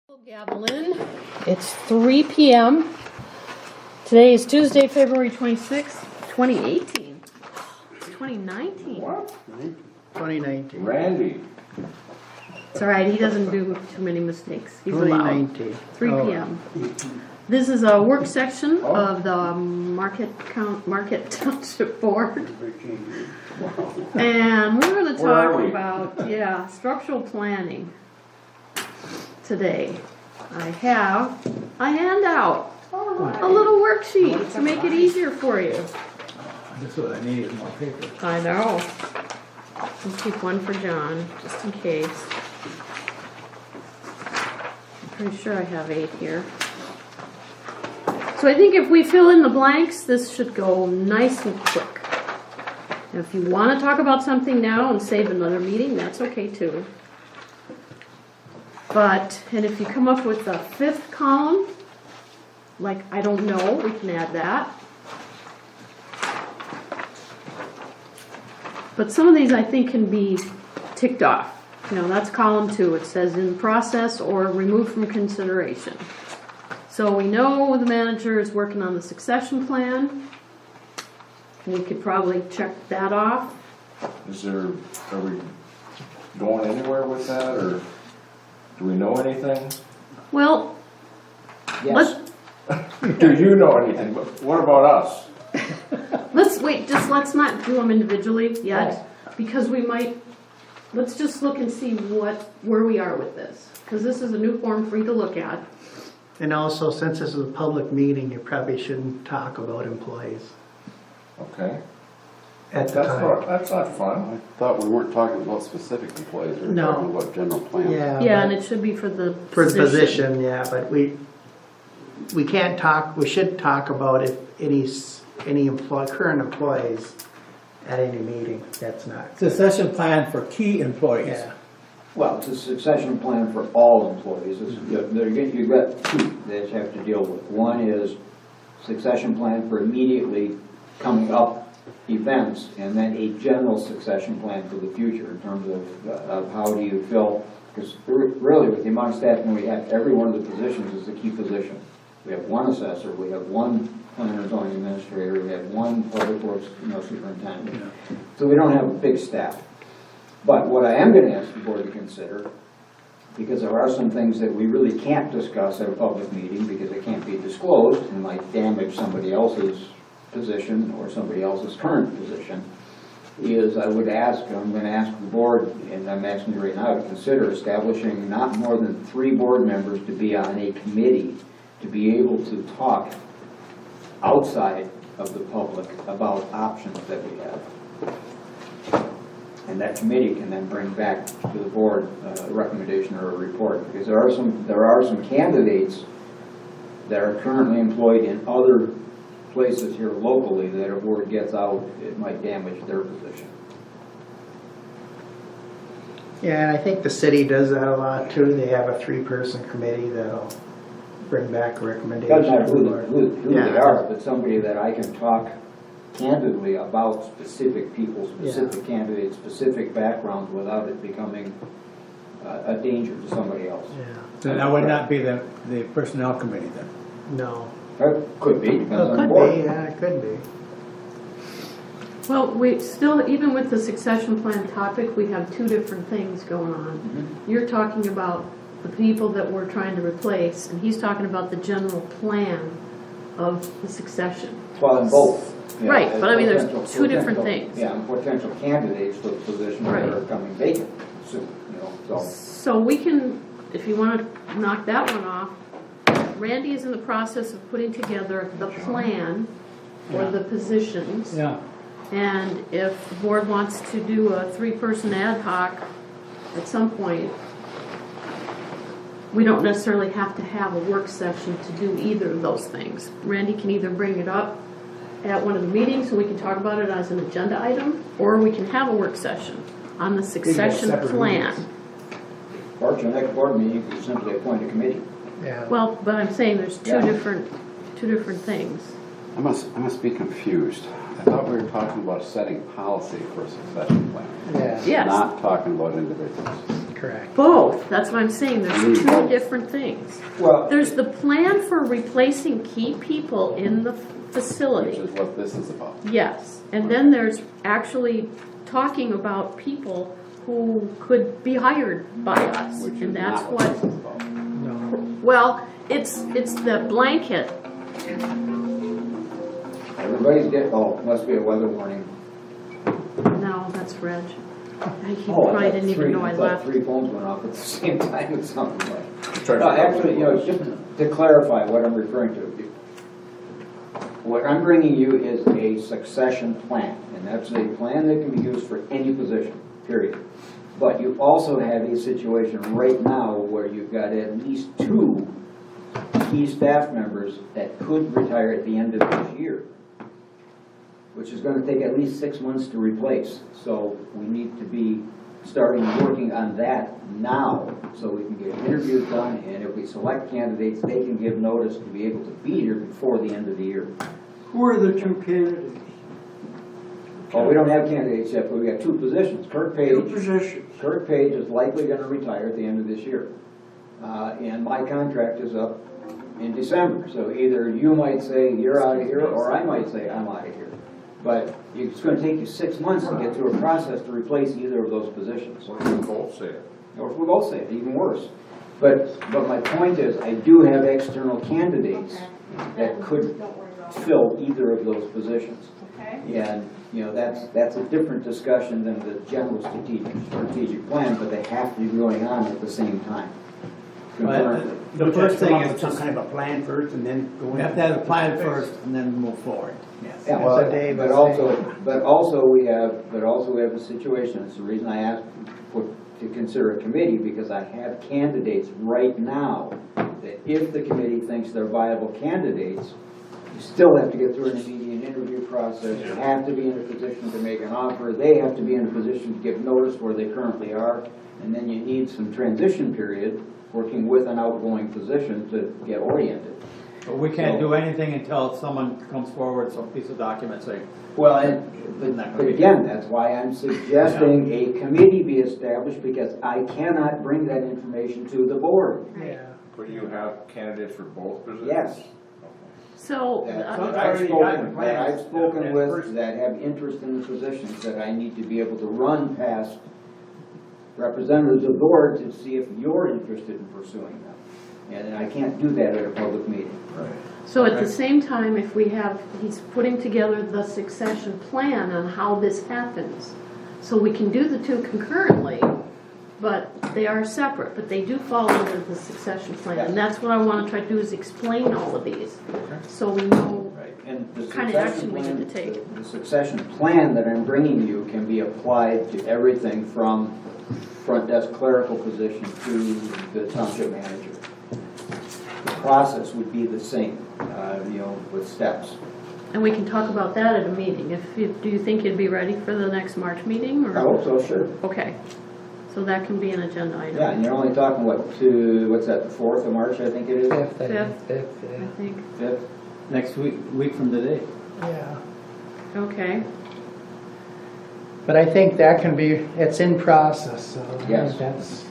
Gavelin. It's 3 p.m. Today is Tuesday, February 26th, 2018. It's 2019. What? 2019. Randy. It's all right. He doesn't do too many mistakes. He's allowed. 2019. 3 p.m. This is a work section of the Marquette Township Board. And we're going to Where are talk we? about, structural planning today. I have a handout, a little worksheet to make it easier for you. That's what I need is more paper. I know. I'll keep one for John, just in case. I'm pretty sure I have 8 here. So I think if we fill in the blanks, this should go nice and quick. And if you want to talk about something now and save another meeting, that's okay too. And if you come up with the 5th column, like I don't know, we can add that. But some of these I think can be ticked off. That's column 2. It says in process or removed from consideration. So we know the manager is working on the succession plan. We could probably check that off. Are we going anywhere with that, or do we know anything? Well, Yes. Do you know anything? But what about us? let's not do them individually yet, because let's just look and see where we are with this, because this is a new form for you to look at. And also, since this is a public meeting, you probably shouldn't talk about employees Okay. at the time. That's not fun. I thought we weren't talking about specific employees, we were No. talking about general plan. Yeah, Yeah, but and it should be for the for the position. position, yeah, but we can't talk, we should talk about if any current employees at any meeting. That's not, Succession plan for key employees. yeah. Well, it's a succession plan for all employees. You've got 2 that you have to deal with. One is succession plan for immediately coming up events, and then a general succession plan for the future in terms of how do you fill, because really with the amount of staffing we have, every one of the positions is a key position. We have 1 assessor, we have 1 planner zoning administrator, we have 1 public works superintendent. So we don't have a big staff. But what I am going to ask the board to consider, because there are some things that we really can't discuss at a public meeting because they can't be disclosed and might damage somebody else's position or somebody else's current position, is I'm going to ask the board, and I'm asking you right now to consider establishing not more than 3 board members to be on a committee to be able to talk outside of the public about options that we have. And that committee can then bring back to the board a recommendation or a report, because there are some candidates that are currently employed in other places here locally that if word gets out, it might damage their position. Yeah, and I think the city does that a lot too. They have a 3-person committee that'll bring back a recommendation. Doesn't matter to the board. who Yeah. they are, but somebody that I can talk candidly about specific people, specific candidates, specific backgrounds without it becoming a danger to somebody else. Yeah, So that would not be the personnel committee then? no. That could be, depends Well, on it the could board. be, yeah, it could be. Well, we still, even with the succession plan topic, we have 2 different things going on. You're talking about the people that we're trying to replace, and he's talking about the general plan of the succession. Well, in both. Yeah, Right, but I mean, there's potential- 2 different potential- things. Yeah, and potential candidates for the positions that Right. are coming vacant soon, so. So we can, if you want to knock that one off, Randy is in the process of putting together the plan for the positions. Yeah. And if the board wants to do a 3-person ad hoc at some point, we don't necessarily have to have a work session to do either of those things. Randy can either bring it up at one of the meetings so we can talk about it as an agenda item, or we can have a work session on the succession separate plan. meetings. Or at your next board meeting, you can simply appoint a committee. Yeah. Well, but I'm saying there's two Yeah. different things. I must be confused. I thought we were talking about setting policy for a succession plan, Yeah. Yes. not talking about individuals. Correct. Both, that's what I'm saying, there's two different things. Well, There's the plan for replacing key people in the Which facility, is what this is about. yes. And then there's actually talking about people who could be hired by us, Which is and that's not what this what, is about. No. well, it's the blanket. everybody's getting, oh, must be a weather warning. No, that's Reg. He Oh, I probably thought didn't even three- know I thought left. 3 phones went off at the same time or something like. Try to- No, actually, you know, just to clarify what I'm referring to. What I'm bringing you is a succession plan, and that's a plan that can be used for any position, period. But you also have a situation right now where you've got at least 2 key staff members that could retire at the end of this year, which is gonna take at least 6 months to replace. So we need to be starting working on that now, so we can get interviews done, and if we select candidates, they can give notice to be able to be here before the end of the year. Who are the 2 candidates? Oh, we don't have candidates yet, but we got 2 positions. 2 positions. Kurt Page is likely gonna retire at the end of this year. And my contract is up in December, so either you might say you're out of here, or I might say I'm out of here. But it's gonna take you 6 months to get through a process to replace either of those positions. What do you both say? Or if we both say it, even worse. But my point is, I do have external candidates that could fill either of those positions. And, you know, that's a different discussion than the general strategic plan, but they have to be going on at the same time. concurrently. The first thing is Some just, kind of a plan first and then go. we have to have a plan first and then move forward, yes. Yeah, That's well, what Dave but was also we have a situation, it's the reason I asked to consider a committee, because I have candidates right now that if the committee thinks they're viable candidates, you still have to get through an immediate interview process, you have to be in a position to make an offer, they have to be in a position to give notice where they currently are, and then you need some transition period, working with an outgoing position to get oriented. But we can't do anything until someone comes forward, some piece of document saying, Well, Not but gonna be- again, that's why I'm suggesting a committee be established, because I cannot bring that information to the board. Yeah. But you have candidates for both positions? Yes. So, That I've I've already gotten spoken, plans. that I've spoken Yeah, with, first- that have interest in the positions, that I need to be able to run past representatives of the board to see if you're interested in pursuing them. And I can't do that at a public meeting. Right. so at the same time, if we have, he's putting together the succession plan on how this happens. So we can do the two concurrently, but they are separate, but they do fall under the succession plan. And that's what I want to try to do, is explain all of these, so we know. Right, and the Kind of succession action we plan, need to take. the succession plan that I'm bringing you can be applied to everything from front desk clerical position to the township manager. The process would be the same, with steps. And we can talk about that at a meeting. Do you think you'd be ready for the next March meeting, or? I hope so, sure. Okay, so that can be an agenda item. Yeah, and you're only talking, what's that, the 4th of March, I think it is? Fifth, I Fifth. think. Fifth, I yeah. think, 5th? next week from today. Yeah. okay. But I think that can be, it's in process, so I think Yes. that's,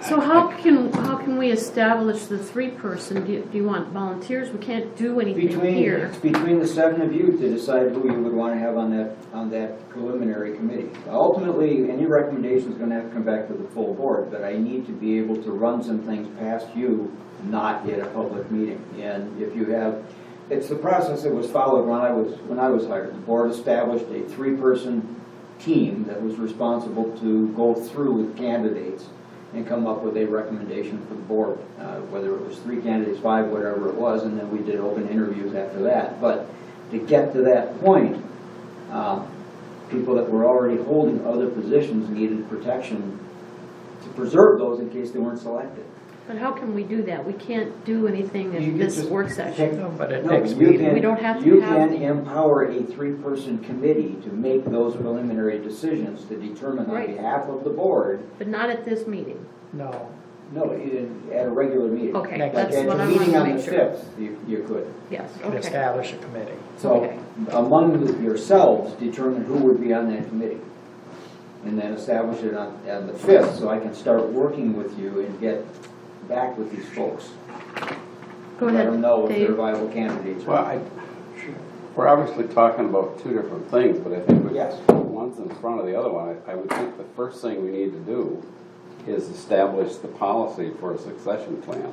So how can we establish the 3-person? Do you want volunteers? We can't do anything here. It's between the 7 of you to decide who you would want to have on that preliminary committee. Ultimately, any recommendation is going to have to come back to the full board, but I need to be able to run some things past you, not at a public meeting. And if you have, it's the process that was followed when I was hired. The board established a 3-person team that was responsible to go through with candidates and come up with a recommendation for the board, whether it was 3 candidates, 5, whatever it was, and then we did open interviews after that. But to get to that point, people that were already holding other positions needed protection to preserve those in case they weren't selected. But how can we do that? We can't do anything You in can this just work session. no, but at No, next you meeting. can- We don't have to You have- can empower a 3-person committee to make those preliminary decisions to determine on Right. behalf of the board. But not at this meeting. No. No, at a regular meeting. Okay, Next Like that's at what your I want meeting to on the make sure. 5th, you could. Yes, Could okay. establish a committee. So Okay. among yourselves, determine who would be on that committee. and then establish it on the 5th, so I can start working with you and get back with these folks. Go Let ahead, them know if they're Dave. viable candidates. Well, we're obviously talking about two different things, but I think Yes. one's in front of the other one. I would think the first thing we need to do is establish the policy for a succession plan.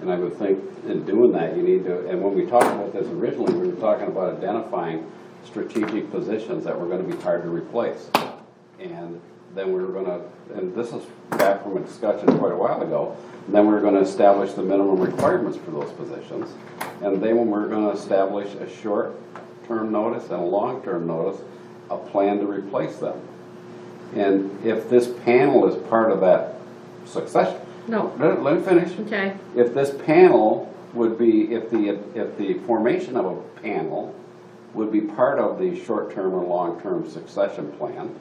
And I would think in doing that, you need to, and when we talked about this originally, we were talking about identifying strategic positions that were going to be hard to replace. And then we were going to, and this is back from a discussion quite a while ago, and then we were going to establish the minimum requirements for those positions. And then when we were going to establish a short-term notice and a long-term notice, a plan to replace them. And if this panel is part of that succession, No, let me finish. okay, If this panel would be, if the formation of a panel would be part of the short-term or long-term succession plan,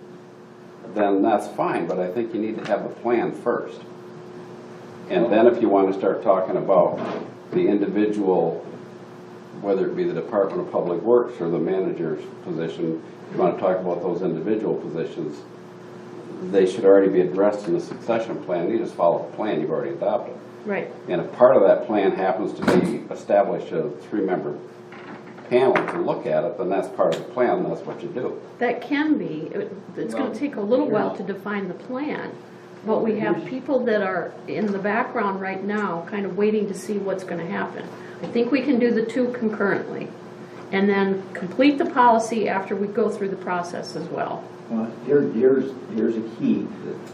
then that's fine, but I think you need to have the plan first. And then if you want to start talking about the individual, whether it be the Department of Public Works or the manager's position, if you want to talk about those individual positions, they should already be addressed in the succession plan. You just follow the plan you've already adopted. right. And if part of that plan happens to be establish a 3-member panel to look at it, then that's part of the plan, and that's what you do. That can be, it's gonna take a little while to define the plan. But we have people that are in the background right now, kind of waiting to see what's gonna happen. I think we can do the two concurrently. And then complete the policy after we go through the process as well. Well, here's a key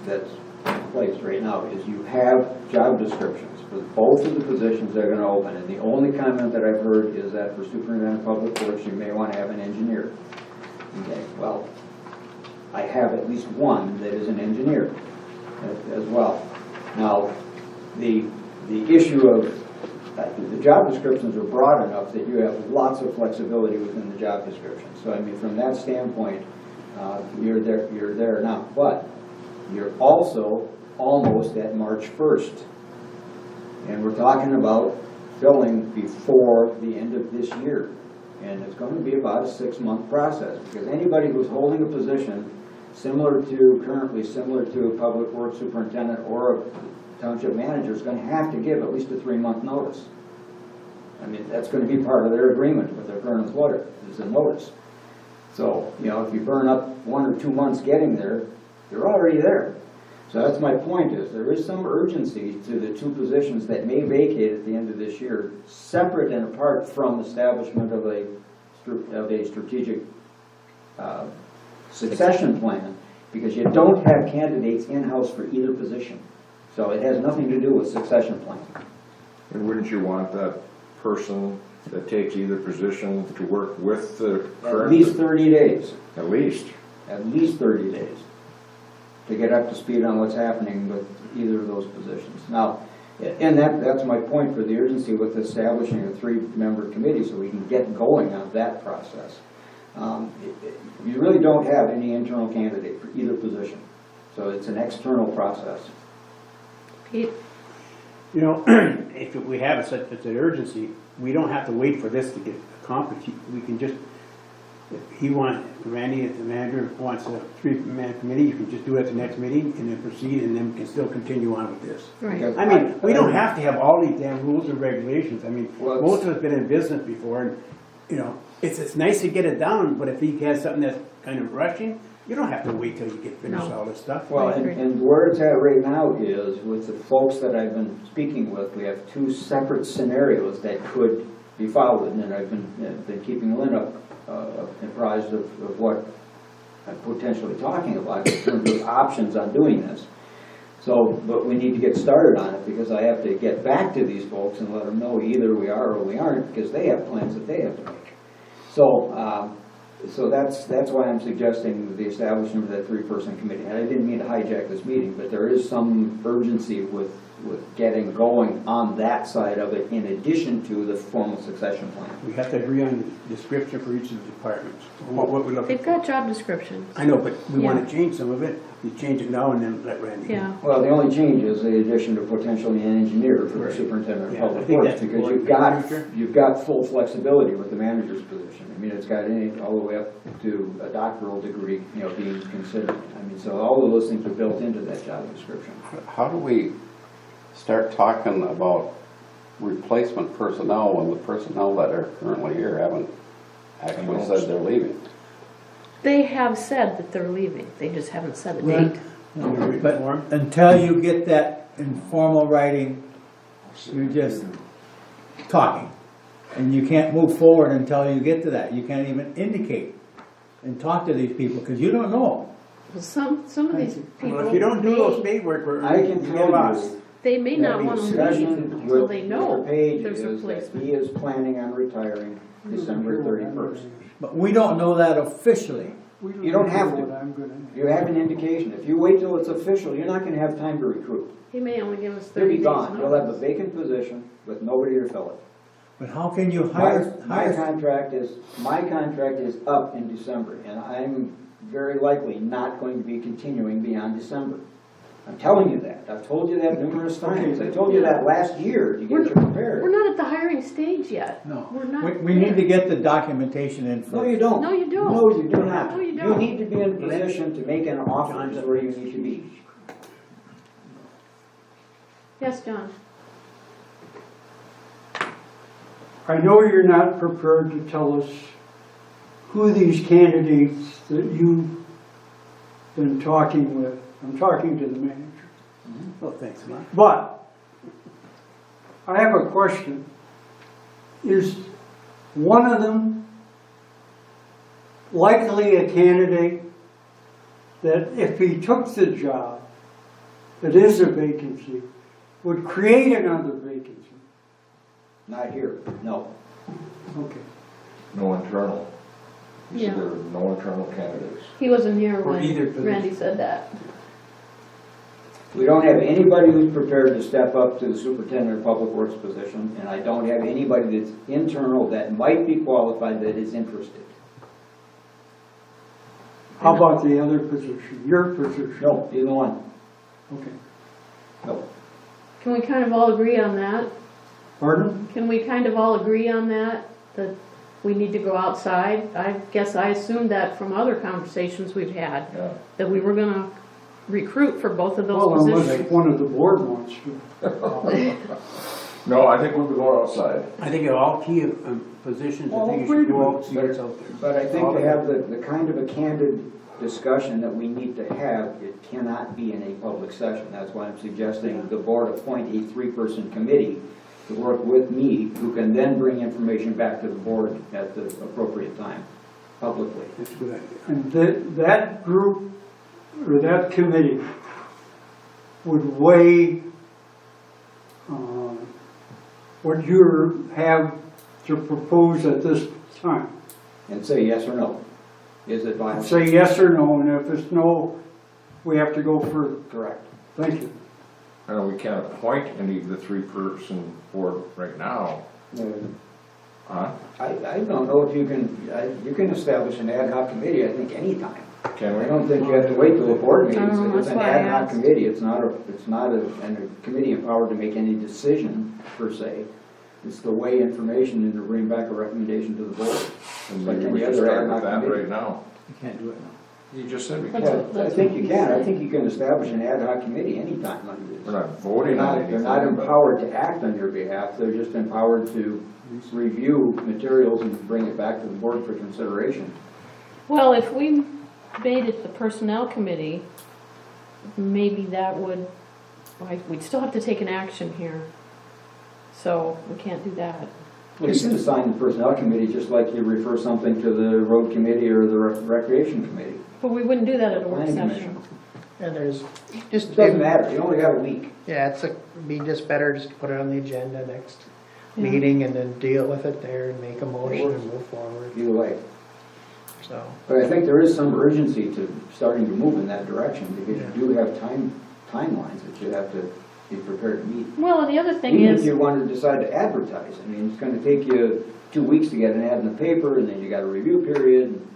that's in place right now, is you have job descriptions for both of the positions that are gonna open, and the only comment that I've heard is that for superintendent of public works, you may wanna have an engineer. Okay, well, I have at least one that is an engineer as well. Now, the issue of, the job descriptions are broad enough that you have lots of flexibility within the job description. So I mean, from that standpoint, you're there now. But you're also almost at March 1st. And we're talking about filling before the end of this year. And it's going to be about a 6-month process, because anybody who's holding a position currently similar to a public works superintendent or a township manager is going to have to give at least a 3-month notice. I mean, that's going to be part of their agreement with their current employer, is a notice. So, you know, if you burn up 1 or 2 months getting there, you're already there. So that's my point, is there is some urgency to the 2 positions that may vacate at the end of this year, separate and apart from establishment of a strategic succession plan, because you don't have candidates in-house for either position. So it has nothing to do with succession plan. And wouldn't you want that person that takes either position to work with the current? At least 30 days. At least. At least 30 days to get up to speed on what's happening with either of those positions. Now, and that's my point for the urgency with establishing a 3-member committee, so we can get going on that process. You really don't have any internal candidate for either position, so it's an external process. Pete? You know, if we have such an urgency, we don't have to wait for this to get accomplished. We can just, if Randy, the manager, wants a 3-man committee, you can just do it at the next meeting and then proceed, and then we can still continue on with this. Right. Okay. I mean, we don't have to have all these damn rules and regulations. I mean, Well, most of us have been in business before, and, you know, it's nice to get it down, but if he has something that's kind of rushing, you don't have to wait till you get finished No. all this stuff. Well, I agree. and where it's at right now is, with the folks that I've been speaking with, we have 2 separate scenarios that could be followed, and I've been keeping Lynn apprised of what I'm potentially talking about in terms of options on doing this. So, but we need to get started on it, because I have to get back to these folks and let them know either we are or we aren't, because they have plans that they have to make. So that's why I'm suggesting the establishment of that 3-person committee. And I didn't mean to hijack this meeting, but there is some urgency with getting going on that side of it, in addition to the formal succession plan. We have to agree on the description for each of the departments, what we're looking They've for. got job descriptions. I know, but we want Yeah. to change some of it, You change it now and then let Randy. Yeah, Well, the only change is the addition of potentially an engineer for the Right. superintendent of Yeah, I public think works, that's because important. you've got full flexibility with the manager's position. I mean, it's got all the way up to a doctoral degree, being considered. I mean, so all of those things are built into that job description. How do we start talking about replacement personnel when the personnel that are currently here haven't actually said they're leaving? they have said that they're leaving, they just haven't set a Well, date. But until you get that informal writing, you're just talking. And you can't move forward until you get to that. You can't even indicate and talk to these people, because you don't know. Well, some of these people, Well, if you don't do those may- paperwork, I can you tell get lost. you they may not that want the to discussion leave until with they Mr. know Page there's a is that replacement. he is planning on retiring December 31st. But we don't know that officially. You don't have to. You have an indication. If you wait till it's official, you're not going to have time to recruit. He may only give us You'll 30 be days gone. You'll have a notice. vacant position with nobody to fill it. But how can you My hire? contract is up in December, and I'm very likely not going to be continuing beyond December. I'm telling you that. I've told you that numerous times. I told you that last year to get you We're prepared. not at the hiring stage yet. No. We're not. We need to get the documentation in No, first. you don't. No, you don't. No, you do not. No, you You don't. need to be in a position to make an offer is where you need to be. Yes, John? I know you're not prepared to tell us who these candidates that you've been talking with, I'm talking to the manager. Oh, thanks, Mark. But I have a question. Is one of them likely a candidate that if he took the job, that is a vacancy, would create another vacancy? Not here, no. Okay. No internal. He said Yeah. there were no internal candidates. He wasn't here For either when position. Randy said that. We don't have anybody who's prepared to step up to the superintendent of public works position, and I don't have anybody that's internal that might be qualified that is interested. How about the other position, your position? No, either one, Okay. no. Can we kind of all agree on that? Pardon? Can we kind of all agree on that we need to go outside? I guess I assumed that from other conversations we've had, Yeah. that we were gonna recruit for both of those Well, unless positions. one of the board wants to. No, I think we'll be going outside. I think of all key positions, I think you should go out, see what's out there. But I think to have the kind of a candid discussion that we need to have, it cannot be in a public session. That's why I'm suggesting the board appoint a three-person committee to work with me, who can then bring information back to the board at the appropriate time, publicly. That's a good idea. And that group, or that committee, would weigh what you have to propose at this time. And say yes or no. Is it viable? Say yes or no, and if it's no, we have to go further. Correct. Thank you. I know we can't appoint any of the three-person board right now. Huh? I don't know if you can establish an ad hoc committee, I think, anytime. Can we? I don't think you have to wait till a board meeting. I don't know, It's an that's why I ad hoc asked. committee, it's not a committee empowered to make any decision, per se. It's to weigh information and to bring back a recommendation to the board. And Like maybe any we should other start ad with hoc that committee. right now. You can't do it now. You just said we That's can't. what- I that's think what you he can, I said. think you can establish an ad hoc committee anytime like this. We're not voting on anything. They're not but- empowered to act on your behalf, they're just empowered to review materials and bring it back to the board for consideration. Well, if we made it the personnel committee, maybe that would, like, we'd still have to take an action here. So we can't do that. Well, you can assign the personnel committee just like you refer something to the road committee or the recreation committee. But we wouldn't do that at a work Planning session. commission. And there's just, It doesn't matter, you only got a week. yeah, be just better just to put it on the agenda next Yeah. meeting and then deal with it there and make a motion and move forward, Either way. so. But I think there is some urgency to starting to move in that direction, because you do have timelines that you have to be prepared to meet. Well, the other thing Even if is, you want to decide to advertise, I mean, it's gonna take you 2 weeks to get an ad in the paper, and then you got a review period, and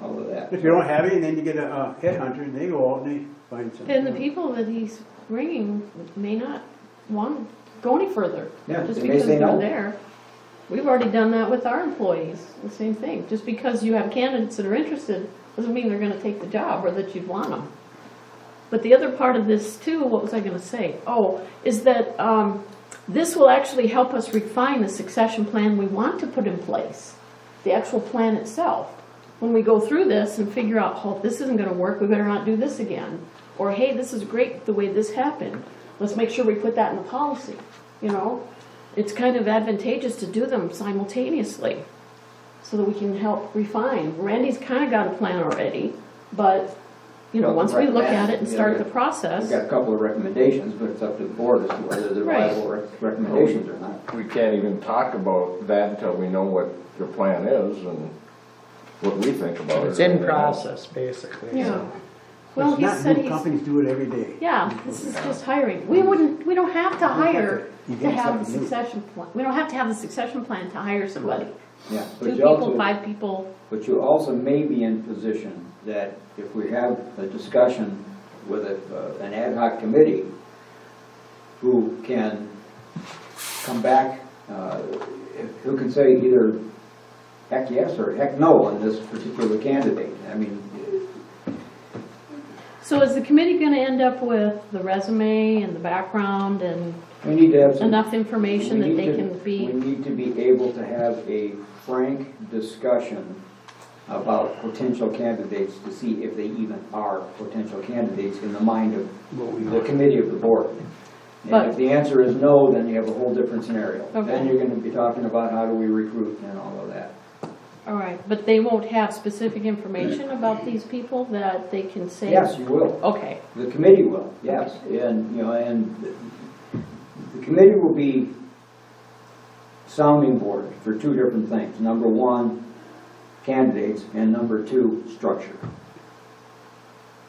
all of that. If you don't have any, then you get a headhunter, and they go out and find something. And the people that he's bringing may not want to go any further. Yeah, Just they may because say they're no. there. We've already done that with our employees, the same thing. Just because you have candidates that are interested, doesn't mean they're gonna take the job or that you'd want them. But the other part of this too, what was I gonna say? Oh, is that, this will actually help us refine the succession plan we want to put in place. The actual plan itself. When we go through this and figure out, oh, this isn't gonna work, we better not do this again. Or, hey, this is great the way this happened. Let's make sure we put that in the policy, you know? It's kind of advantageous to do them simultaneously so that we can help refine. Randy's kind of got a plan already, but, you know, Well, once we look right, at it and yeah, start yeah. the We've process. got a couple of recommendations, but it's up to the board as to whether they're Right. viable recommendations or not. We can't even talk about that until we know what your plan is and what we think about it. It's in process, basically. Yeah. so. Well, It's he not said new, he's, companies do it every day. yeah, this is just hiring. We don't have to hire You to get have the something new. succession plan. We don't have to have the succession plan to hire somebody. Yeah, 2 but you people, also, 5 people. but you also may be in position that if we have a discussion with an ad hoc committee who can come back, who can say either heck yes or heck no on this particular candidate. I mean, So is the committee gonna end up with the resume and the background and we need to have some. enough information we that need they to- can be? We need to be able to have a frank discussion about potential candidates to see if they even are potential candidates in the mind of the committee of the board. But- And if the answer is no, then you have a whole different scenario. Okay. Then you're gonna be talking about how do we recruit and all of that. All right, but they won't have specific information about these people that they can say? Yes, you will. Okay, The committee will, yes. And, you know, and the committee will be sounding board for 2 different things. Number 1, candidates, and number 2, structure.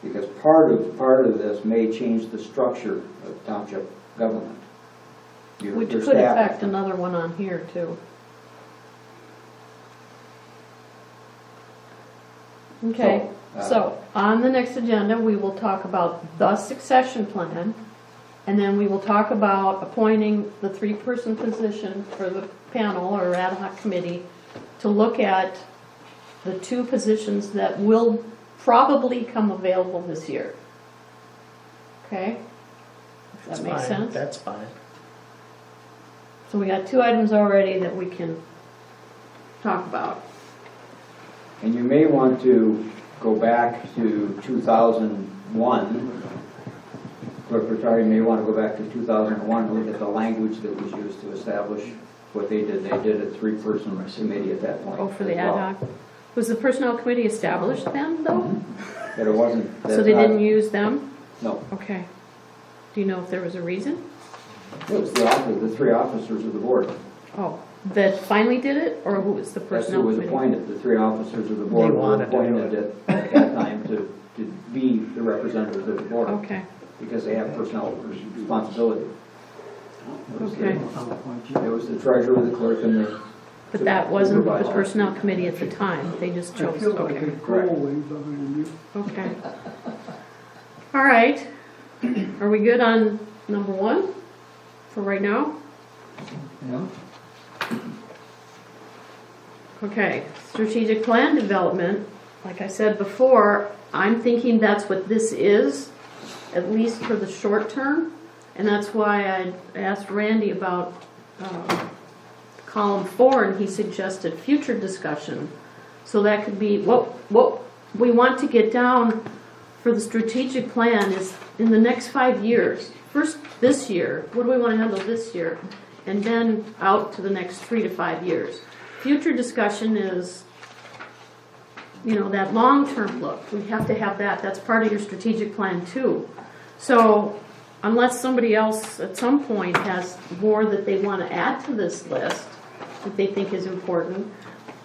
Because part of this may change the structure of township government. which Your could staff- affect another one on here too. Okay, so on the next agenda, we will talk about the succession plan, and then we will talk about appointing the 3-person position for the panel or ad hoc committee to look at the 2 positions that will probably come available this year. Okay? Does That's that make fine, sense? That's fine. So we got 2 items already that we can talk about. And you may want to go back to 2001. Clerk Rotary may want to go back to 2001 and look at the language that was used to establish what they did. They did a 3-person committee at that point. Oh, for the as ad well. hoc? Was the personnel committee established then, though? But it wasn't. So that's they not- didn't use them? No, Okay. Do you know if there was a reason? it was the 3 officers of the board. Oh, that finally did it, or who was the That's personnel who was committee? appointed. The 3 officers of the board They were wanted to do appointed at that time to be the representatives of the board. Okay, Because they have personnel responsibility. okay. It was the treasurer, the clerk, and the. But that wasn't the supervisor. personnel committee at the time, they just I chose, feel like okay, a cold wave behind you. okay. All right. Are we good on number 1 for right now? Okay, strategic plan development, like I said before, I'm thinking that's what this is, at least for the short term. And that's why I asked Randy about column 4, and he suggested future discussion. So that could be, what we want to get down for the strategic plan is in the next 5 years. First, this year, what do we want to handle this year? And then out to the next 3 to 5 years. Future discussion is, you know, that long-term look. We have to have that. That's part of your strategic plan too. So unless somebody else at some point has more that they want to add to this list that they think is important,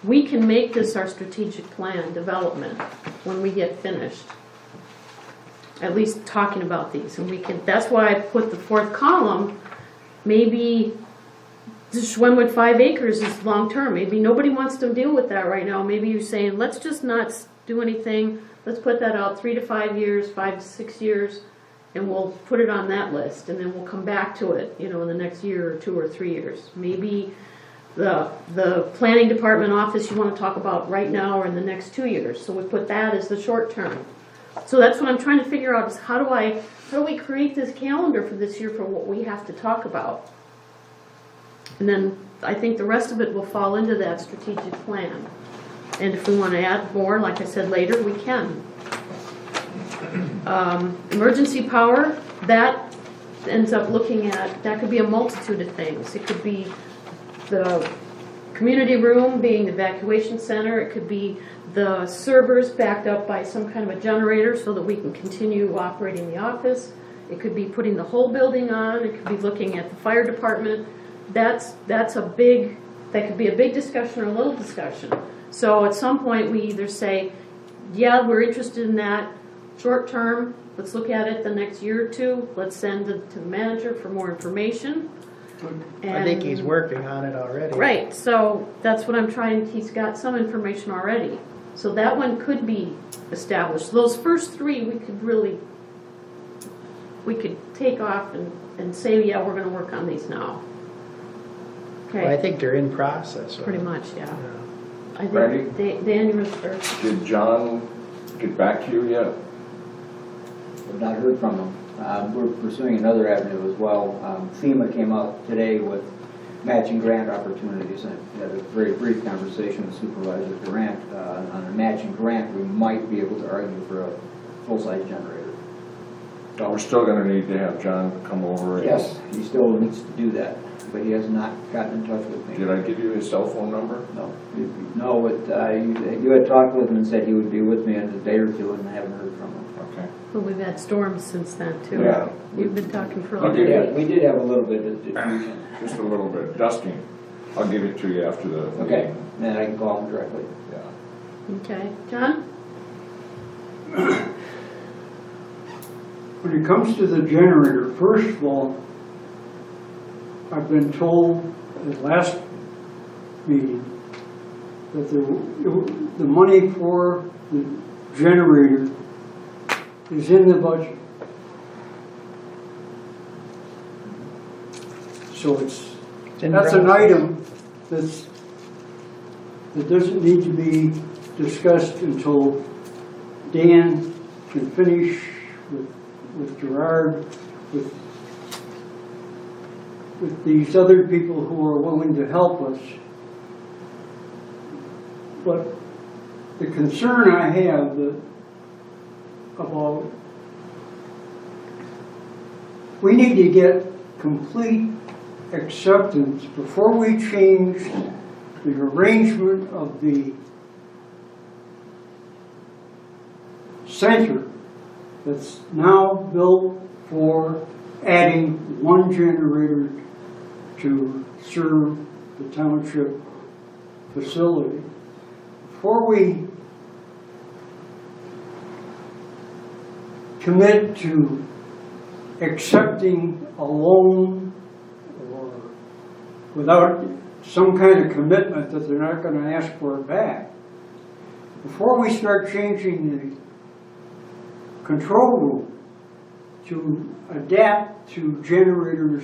we can make this our strategic plan development when we get finished. At least talking about these, and we can, that's why I put the 4th column. Maybe the Schwemmwood 5 acres is long-term. Maybe nobody wants to deal with that right now. Maybe you're saying, let's just not do anything. let's put that out 3 to 5 years, 5 to 6 years, and we'll put it on that list, and then we'll come back to it, in the next year or 2 or 3 years. Maybe the planning department office you want to talk about right now or in the next 2 years, so we put that as the short term. So that's what I'm trying to figure out, is how do we create this calendar for this year for what we have to talk about? And then I think the rest of it will fall into that strategic plan. And if we want to add more, like I said later, we can. Emergency power, that ends up looking at, that could be a multitude of things. It could be the community room being the evacuation center. It could be the servers backed up by some kind of a generator so that we can continue operating the office. It could be putting the whole building on. It could be looking at the fire department. That could be a big discussion or a little discussion. So at some point we either say, yeah, we're interested in that short term, let's look at it the next year or two, let's send it to the manager for more information. I think he's working on it already. Right, so that's what I'm trying, he's got some information already. So that one could be established. Those first three, we could take off and say, yeah, we're gonna work on these now. Well, I Okay, think they're in process. right? pretty much, yeah. Yeah. I Randy? think Dan, you were first. Did John get back to you yet? I've not heard from them. We're pursuing another avenue as well. FEMA came out today with matching grant opportunities, and had a very brief conversation with Supervisor Durant. On a matching grant, we might be able to argue for a full-size generator. We're still gonna need to have John come over. and- Yes, he still needs to do that, but he has not gotten in touch with me. Did I give you his cell phone number? No, but you had talked with him and said he would be with me in a day or two, and I haven't heard from him. Okay. Well, we've had storms since then too. Yeah. You've been talking for a Okay. little Yeah, bit. we did have a little bit of diffusion. Just a little bit, dusting. I'll give it to you after the Okay, meeting. then I can call him directly. Yeah. Okay, John? When it comes to the generator, first of all, I've been told at last meeting that the money for the generator is in the budget. So that's an item that doesn't need to be discussed until Dan can finish with Gerard, with these other people who are willing to help us. But the concern I have about, we need to get complete acceptance before we change the arrangement of the center that's now built for adding one generator to serve the township facility. Before we commit to accepting a loan or without some kind of commitment that they're not going to ask for it back, before we start changing the control room to adapt to generators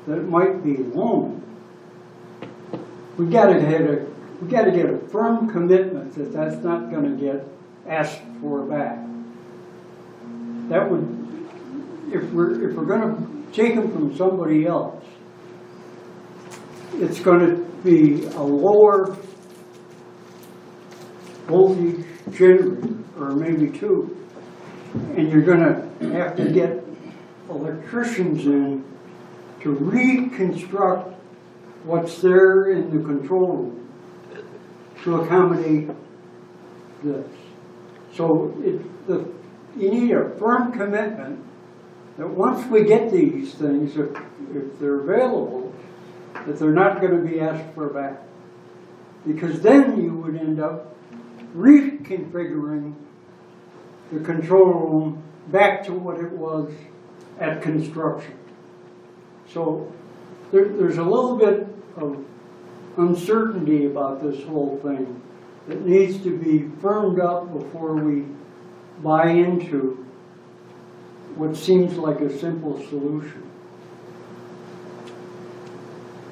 that might be loaned, we got to get a firm commitment that that's not going to get asked for back. That would, if we're going to take them from somebody else, it's going to be a lower voltage generator, or maybe two. And you're going to have to get electricians in to reconstruct what's there in the control room to accommodate this. So you need a firm commitment that once we get these things, if they're available, that they're not going to be asked for back. Because then you would end up reconfiguring the control room back to what it was at construction. So there's a little bit of uncertainty about this whole thing that needs to be firmed up before we buy into what seems like a simple solution.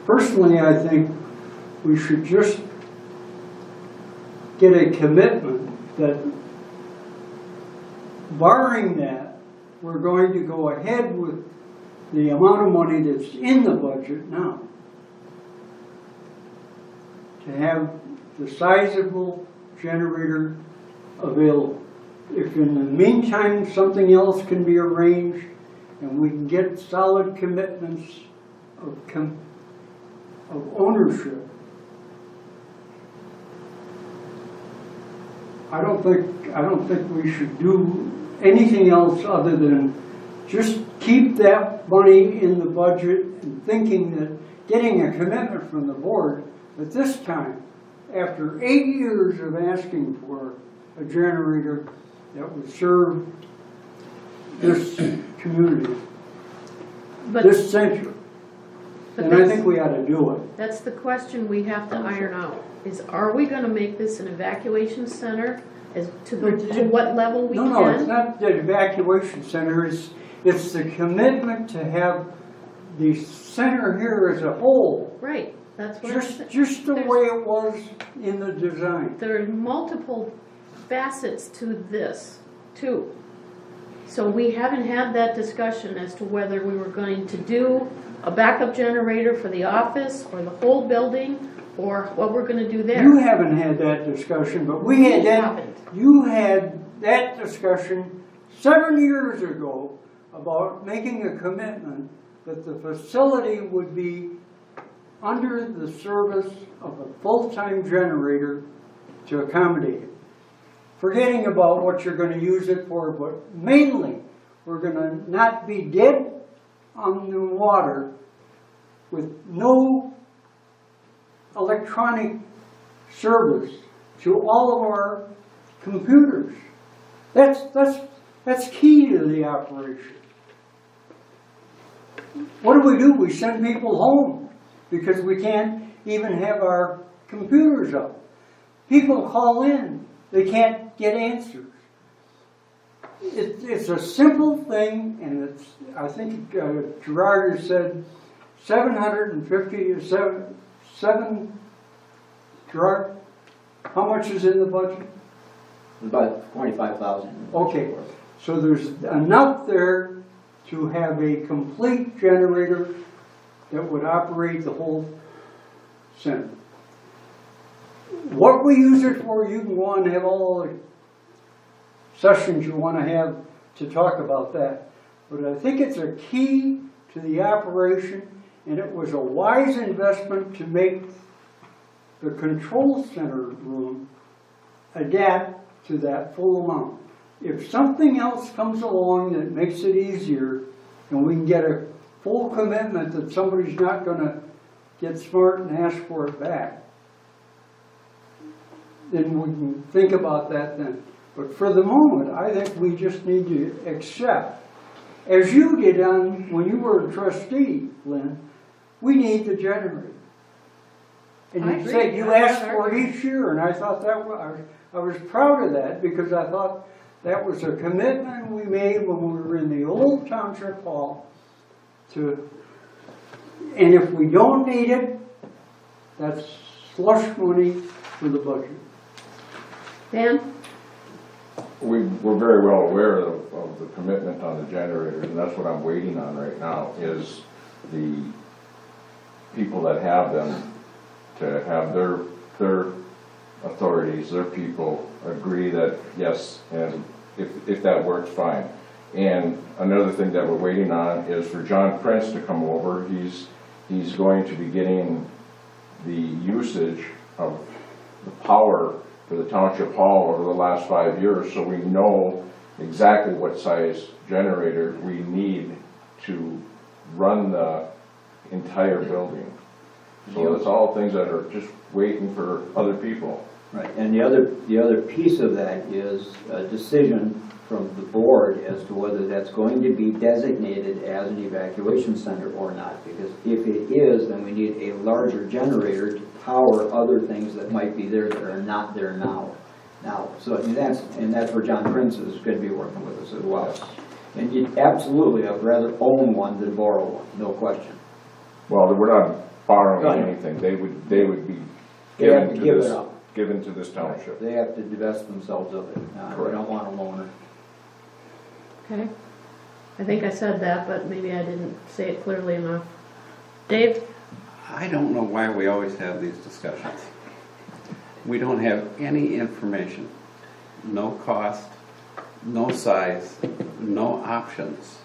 Personally, I think we should just get a commitment that, barring that, we're going to go ahead with the amount of money that's in the budget now, to have the sizable generator available. If in the meantime something else can be arranged and we can get solid commitments of ownership, I don't think we should do anything else other than just keep that money in the budget and thinking that getting a commitment from the board at this time, after 8 years of asking for a generator that would serve this community, But, this century, but then I that's, think we ought to do it. that's the question we have to iron out, is are we gonna make this an evacuation center as to what level we can? No, it's not the evacuation center, it's the commitment to have the center here as a whole, Right, that's what I'm saying. just the way it was in the design. There are multiple facets to this, too. So we haven't had that discussion as to whether we were going to do a backup generator for the office or the whole building, or what we're gonna do there. You haven't had that discussion, but we had that, haven't. you had that discussion 7 years ago about making a commitment that the facility would be under the service of a full-time generator to accommodate it. Forgetting about what you're going to use it for, but mainly, we're going to not be dead on the water with no electronic service to all of our computers. That's key to the operation. What do? We send people home because we can't even have our computers up. People call in, they can't get answers. It's a simple thing, and it's, I think Gerard has said 7 Gerard, how much is in the budget? About 25,000. Okay, so there's enough there to have a complete generator that would operate the whole center. What we use it for, you can go on and have all the sessions you want to have to talk about that. But I think it's a key to the operation, and it was a wise investment to make the control center room adapt to that full amount. If something else comes along that makes it easier, and we can get a full commitment that somebody's not going to get smart and ask for it back, then we can think about that then. But for the moment, I think we just need to accept, as you did when you were a trustee, Lynn, we need the generator. And I you agree. said you I asked would for it argue. each year, and I thought I was proud of that, because I thought that was a commitment we made when we were in the old township hall to, and if we don't need it, that's slush money for the budget. Dan? We're very well aware of the commitment on the generators, and that's what I'm waiting on right now, is the people that have them to have their authorities, their people agree that yes, and if that works, fine. And another thing that we're waiting on is for John Prince to come over. He's going to be getting the usage of the power for the township hall over the last 5 years, so we know exactly what size generator we need to run the entire building. So it's all things that are just waiting for other people. Right, and the other piece of that is a decision from the board as to whether that's going to be designated as an evacuation center or not. Because if it is, then we need a larger generator to power other things that might be there that are not there now. Now, so and that's where John Prince is gonna be working with us as well. And you absolutely, I'd rather own one than borrow one, no question. Well, we're not borrowing Right. anything, they would be They have given to to give it this, up. given to this township. They have to divest themselves of it. They Correct. don't want a loaner. Okay. I think I said that, but maybe I didn't say it clearly enough. Dave? I don't know why we always have these discussions. We don't have any information, no cost, no size, no options.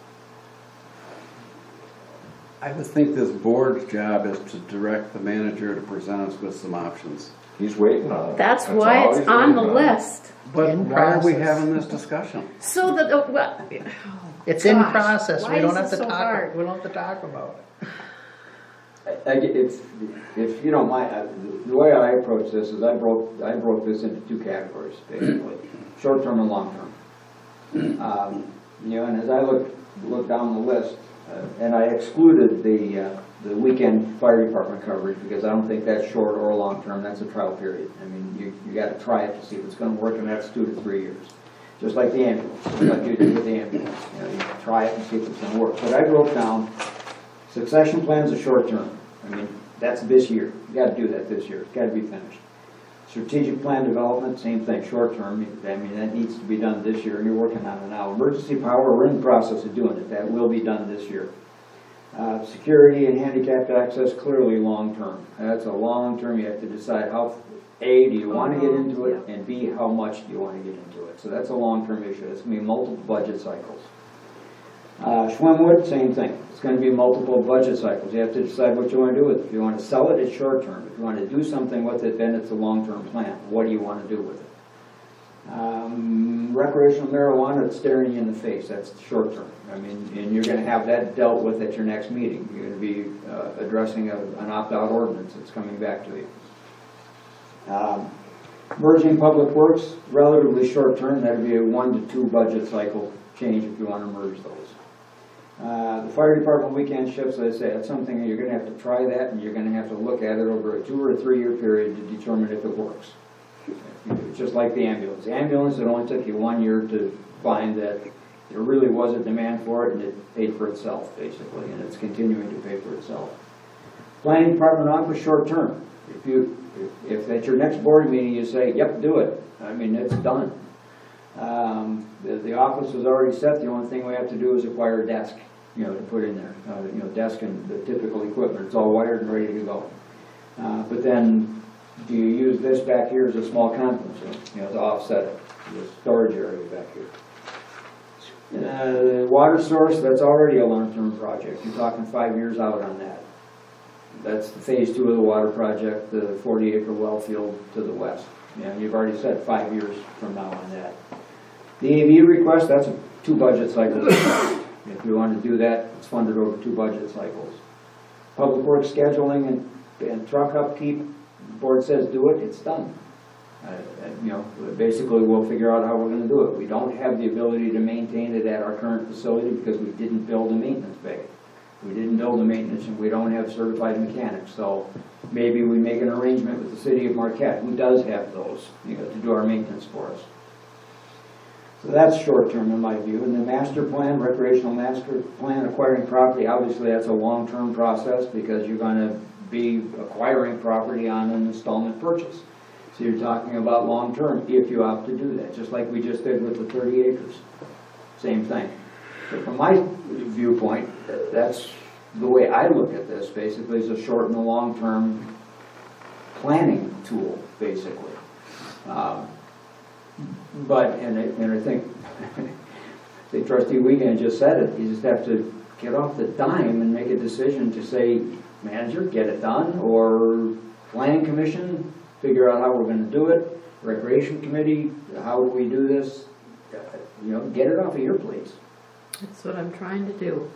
I would think this board's job is to direct the manager to present us with some options. He's waiting on it. That's all why it's he's on the waiting on. list. But In why are we process. having this discussion? So that, well, It's in Gosh, process, why we don't is have it to so talk, hard? we don't have to talk about it. If you don't mind, the way I approach this is I broke this into two categories, basically, short-term and long-term. You know, and as I look down the list, and I excluded the weekend fire department coverage because I don't think that's short or long-term, that's a trial period. I mean, you gotta try it to see if it's gonna work, and that's 2 to 3 years. Just like the ambulance, just like you did with the ambulance. You know, you try it and see if it's gonna work. But I broke down, succession plans are short-term. I mean, that's this year. You gotta do that this year. It's gotta be finished. Strategic plan development, same thing, short-term. I mean, that needs to be done this year, and you're working on it now. Emergency power, we're in the process of doing it. That will be done this year. Security and handicapped access, clearly long-term. That's a long-term. You have to decide how, A, do you want to get into it, and B, how much do you want to get into it. So that's a long-term issue. It's going to be multiple budget cycles. Schwimwood, same thing. It's going to be multiple budget cycles. You have to decide what you want to do with it. If you want to sell it, it's short-term. If you want to do something with it, then it's a long-term plan. What do you want to do with it? Recreational marijuana, it's staring you in the face. That's short-term. I mean, and you're going to have that dealt with at your next meeting. You're going to be addressing an opt-out ordinance that's coming back to you. Merging public works, relatively short-term. That would be a 1 to 2 budget cycle change if you want to merge those. The fire department weekend shifts, as I say, that's something you're going to have to try that, and you're going to have to look at it over a 2 or 3 year period to determine if it works. It's just like the ambulance. The ambulance, it only took you 1 year to find that there really was a demand for it, and it paid for itself, basically, and it's continuing to pay for itself. Planning department office, short-term. If at your next board meeting you say, yep, do it, I mean, it's done. The office was already set. The only thing we have to do is acquire a desk, you know, to put in there. You know, desk and the typical equipment. It's all wired and ready to go. But then, do you use this back here as a small conference room, you know, to offset it? The storage area back here. The water source, that's already a long-term project. You're talking 5 years out on that. That's the phase 2 of the water project, the 40-acre well field to the west. And you've already said 5 years from now on that. The AV request, that's 2 budget cycles. If you want to do that, it's funded over 2 budget cycles. Public works scheduling and truck upkeep, the board says do it, it's done. You know, basically we'll figure out how we're going to do it. We don't have the ability to maintain it at our current facility because we didn't build a maintenance bay. We didn't build a maintenance, and we don't have certified mechanics. So maybe we make an arrangement with the city of Marquette, who does have those, you know, to do our maintenance for us. So that's short-term in my view. And the master plan, recreational master plan, acquiring property, obviously that's a long-term process because you're going to be acquiring property on an installment purchase. So you're talking about long-term if you opt to do that, just like we just did with the 30 acres. Same thing. So from my viewpoint, that's the way I look at this, basically, is a short and a long-term planning tool, basically. But, and I think, Trustee Wiegand just said it, you just have to get off the dime and make a decision to say, manager, get it done, or planning commission, figure out how we're going to do it, recreation committee, how do we do this, you know, get it off of your plates. That's what I'm trying to do.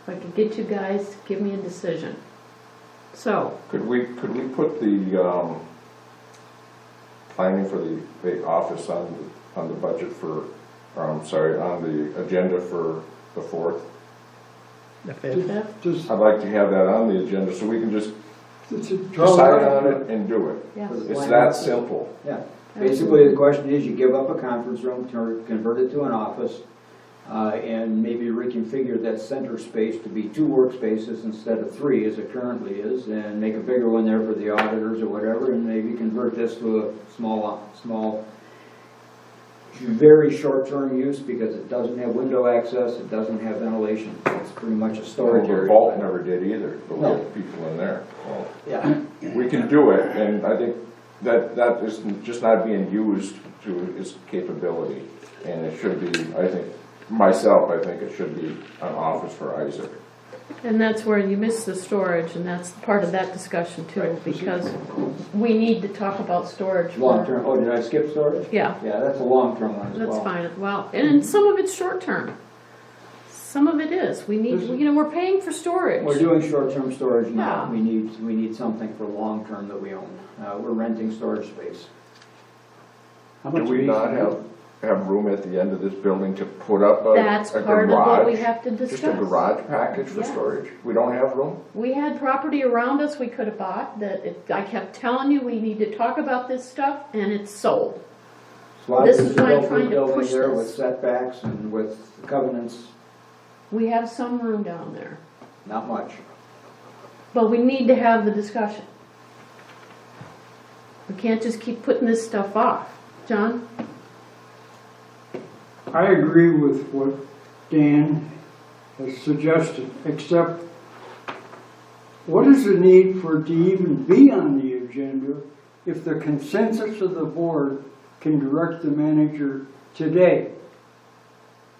If I could get you guys to give me a decision. So, Could we put the planning for the office on the budget for, on the agenda for the 4th? The 5th? Just, I'd like to have that on the agenda so we can just it's a decide on it and do it. yes. It's that simple. Yeah. Basically, the question is, you give up a conference room, convert it to an office, and maybe reconfigure that center space to be 2 workspaces instead of 3 as it currently is, and make a bigger one there for the auditors or whatever, and maybe convert this to a small, very short-term use because it doesn't have window access, it doesn't have ventilation. It's pretty much a storage The area. vault never did either, but we No. have people in there. Well, Yeah. we can do it, and I think that is just not being used to its capability. And it should be, I think, I think it should be an office for Isaac. And that's where you miss the storage, and that's part of that discussion too, because we need to talk about storage. for- Long-term, oh, did I skip storage? Yeah, Yeah, that's a long-term one as well. that's fine, well, and some of it's short-term. Some of it is, we need, we're paying for storage. We're doing short-term storage now. Yeah. We need something for long-term that we own. We're renting storage space. How Do much we space not do you have room at the end of this building to put up a That's a part of what we garage? have to Just a discuss. garage package for Yes. storage? We don't have room? We had property around us we could have bought, I kept telling you, we need to talk about this stuff, and it's sold. This is why I'm trying to Building push there this. with setbacks and with covenants, We have some room down there, not much. but we need to have the discussion. We can't just keep putting this stuff off. John? I agree with what Dan has suggested, except what is the need for it to even be on the agenda if the consensus of the board can direct the manager today?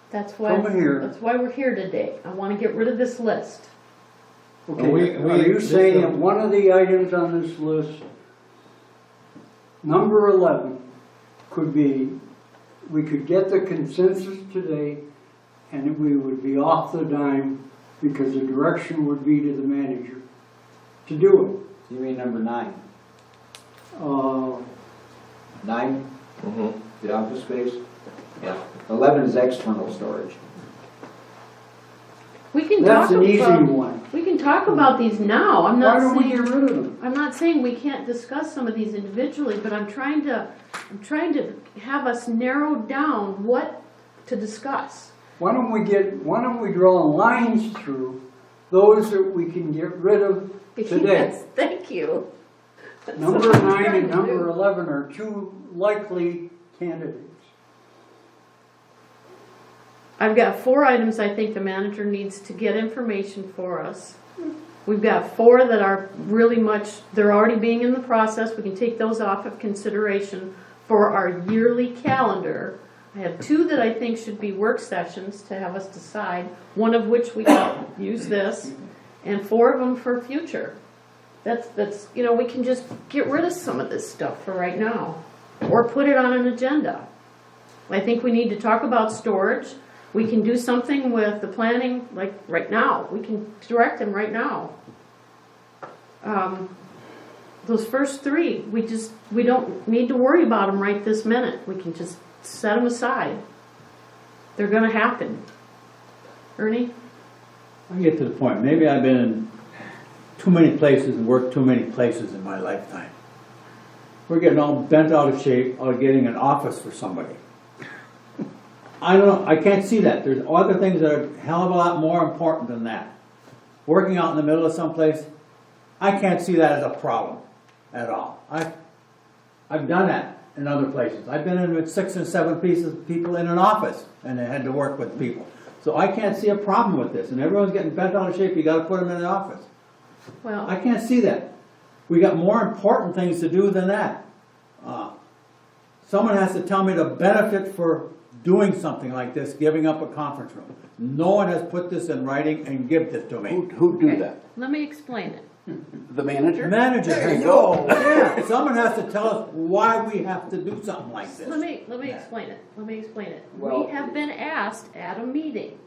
That's why we're here today. I want to get rid of this list. Okay, are you saying that one of the items on this list, number 11, could be, we could get the consensus today and we would be off the dime because the direction would be to the manager to do You mean number 9? it? 9, Mm-hmm. the office space? Yeah. 11 is external storage. We can That's talk an easy about, one. we can talk about these now. I'm Why not don't we saying, get rid of them? I'm not saying we can't discuss some of these individually, but I'm trying to have us narrow down what to discuss. Why don't we draw lines through those that we can get rid of today? Yes, thank you. That's Number what I'm 9 trying and to number do. 11 are 2 likely candidates. I've got 4 items I think the manager needs to get information for us. We've got 4 that are really much, they're already being in the process. We can take those off of consideration for our yearly calendar. I have 2 that I think should be work sessions to have us decide, one of which we can use this, and 4 of them for future. That's we can just get rid of some of this stuff for right now, or put it on an agenda. I think we need to talk about storage. We can do something with the planning, like right now. We can direct them right now. Those first 3, we don't need to worry about them right this minute. We can just set them aside. They're gonna happen. Ernie? I get to the point, maybe I've been in too many places and worked too many places in my lifetime. We're getting all bent out of shape out of getting an office for somebody. I can't see that. There's other things that are a hell of a lot more important than that. Working out in the middle of someplace, I can't see that as a problem at all. I've done that in other places. I've been in with 6 and 7 people in an office and they had to work with people. So I can't see a problem with this. And everyone's getting bent out of shape, you gotta put them in the office. Well, I can't see that. We got more important things to do than that. Someone has to tell me the benefit for doing something like this, giving up a conference room. No one has put this in writing and give it to me. Who do that? let me explain it. The manager? Manager, There you go. yeah, someone has to tell us why we have to do something like this. Let me explain it. Let me explain it. Well- We have been asked at a meeting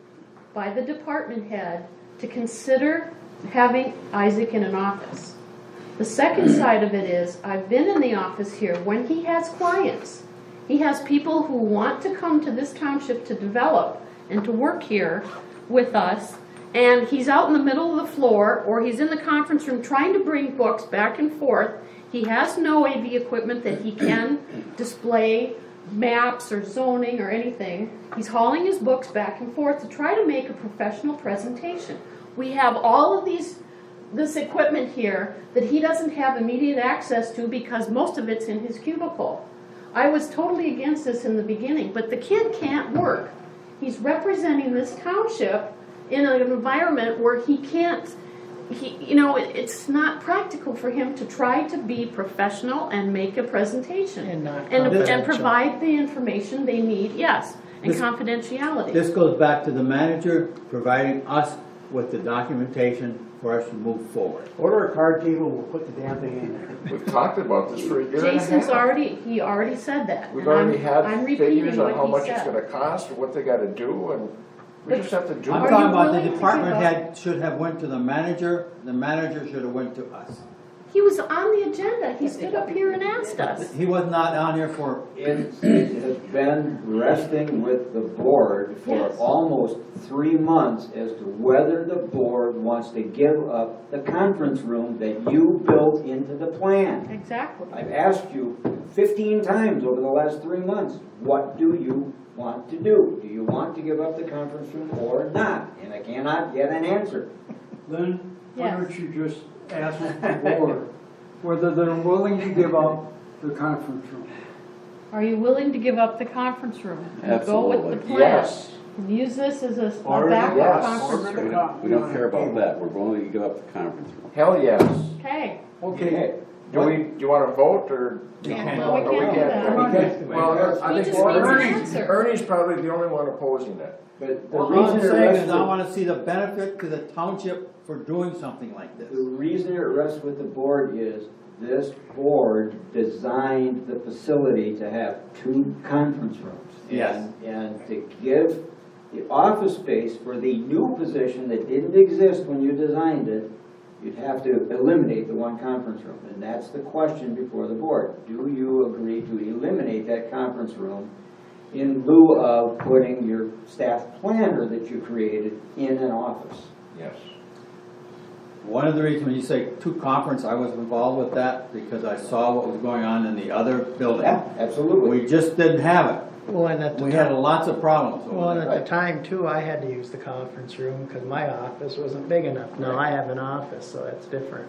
by the department head to consider having Isaac in an office. The second side of it is, I've been in the office here when he has clients. He has people who want to come to this township to develop and to work here with us, and he's out in the middle of the floor, or he's in the conference room trying to bring books back and forth. He has no AV equipment that he can display maps or zoning or anything. He's hauling his books back and forth to try to make a professional presentation. We have all of this equipment here that he doesn't have immediate access to because most of it's in his cubicle. I was totally against this in the beginning, but the kid can't work. He's representing this township in an environment where he can't, it's not practical for him to try to be professional and make a presentation. And provide the information they need, yes, and confidentiality. This goes back to the manager providing us with the documentation for us to move forward. Order a card table, we'll put the damn thing in there. We've talked about this for a year and a half. Jason's he already said that. We've and already I'm had repeating figures on what how he much it's said. gonna cost, or what they gotta do, and we just have to do I'm it. talking about willing the to department give up? head should have went to the manager should have went to us. He was on the agenda. He stood up here and asked us. He was not on here for, It has been resting with the board for Yes. almost 3 months as to whether the board wants to give up the conference room that you built into the plan. Exactly. I've asked you 15 times over the last 3 months, what do you want to do? Do you want to give up the conference room or not? And I cannot get an answer. Then, why Yes. don't you just ask the board whether they're willing to give up the conference room? Are you willing to give up the conference room? And Go with the Absolutely. plan. Yes. And use this as a Order the- backup yes. conference Order room. the We don't care about that, we're willing to give up the conference room. Hell, yes. Okay. Okay, Do you wanna vote, or? No, we Or can't do that. Well, I He think just needs an Ernie's, answer. Ernie's probably the only one opposing it. But the all I'm reason it saying rests is I with- wanna see the benefit to the township for doing something like this. The reason it rests with the board is this board designed the facility to have 2 conference rooms. Yes. And to give the office space for the new position that didn't exist when you designed it, you'd have to eliminate the 1 conference room. And that's the question before the board. Do you agree to eliminate that conference room in lieu of putting your staff planner that you created in an office? Yes. One of the reasons when you say 2 conference, I was involved with that because I saw what was going on in the other building. Yeah, absolutely. We just didn't have it. Well, and at the We had time, lots of problems well, over and there. at the time too, I had to use the conference room because my office wasn't big enough. Now I have an office, so that's different.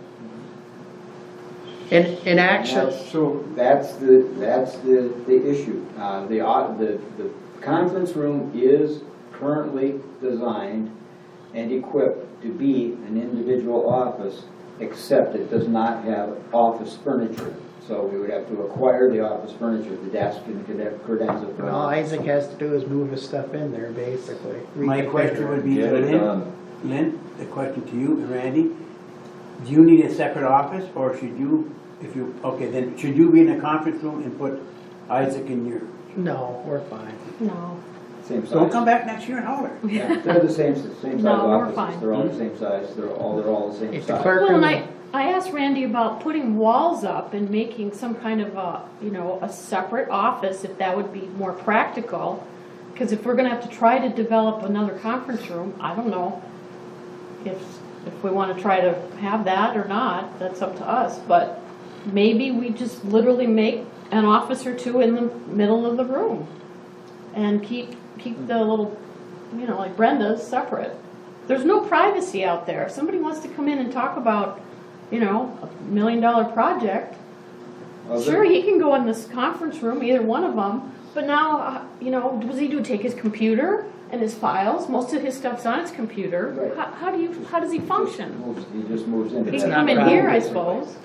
In action, so That's the issue. The conference room is currently designed and equipped to be an individual office, except it does not have office furniture. So we would have to acquire the office furniture, the desk and credenza. for all office. Isaac has to do is move his stuff in there, basically. My question would be Get to it Lynn. done. Lynn, the question to you and Randy, do you need a separate office, or should you, then should you be in a conference room and put Isaac in your, No, we're fine. No. Same size. don't come back next year and holler. Yeah, they're the same size No, we're offices. fine. They're all the same size. They're all the same If the size. clerk Well, and and I asked Randy about putting walls up and making some kind of a separate office, if that would be more practical. Because if we're gonna have to try to develop another conference room, I don't know if we wanna try to have that or not, that's up to us. But maybe we just literally make an office or 2 in the middle of the room and keep the little, like Brenda's, separate. There's no privacy out there. If somebody wants to come in and talk about, a $1 million project, Well, sure, he can go in this conference room, either one of them, but now, what does he do? Take his computer and his files? Most of his stuff's on his computer. Right. How does he function? He just moves into He that. can come in here, I suppose.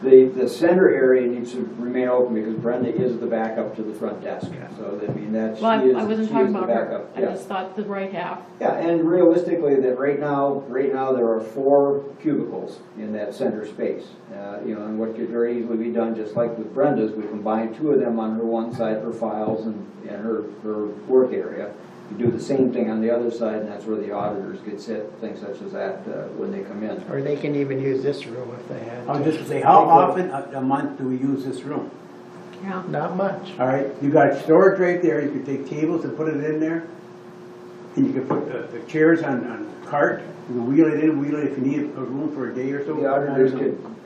The center area needs to remain open because Brenda is the backup to the front desk. So, that's, Well, she is I wasn't she talking is the about her. backup. I Yeah. just thought the right half. Yeah, and realistically, that right now there are 4 cubicles in that center space. And what could very easily be done, just like with Brenda's, we combine 2 of them on her one side for files and her work area. You do the same thing on the other side, and that's where the auditors get sit, things such as that, when they come in. or they can even use this room if they had I was to. just gonna say, how often a month do we use this room? Yeah. Not much. All right, you got storage right there, you could take tables and put it in there. And you can put the chairs on a cart, you can wheel it in, wheel it if you need a room for a day or so. The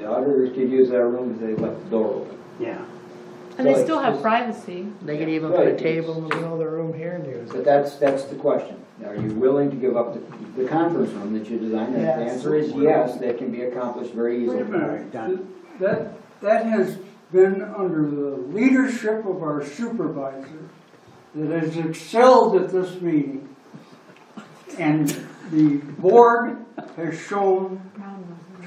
auditors could use that room if they left the door open. Yeah. And they still have privacy. They could even put a Right. table in the middle of the room here and use But it. that's the question. Are you willing to give up the conference room that you designed? And if the Yes. answer is yes, that can be accomplished very Wait a easily. All minute, right, done. that has been under the leadership of our supervisor that has excelled at this meeting. And the board has shown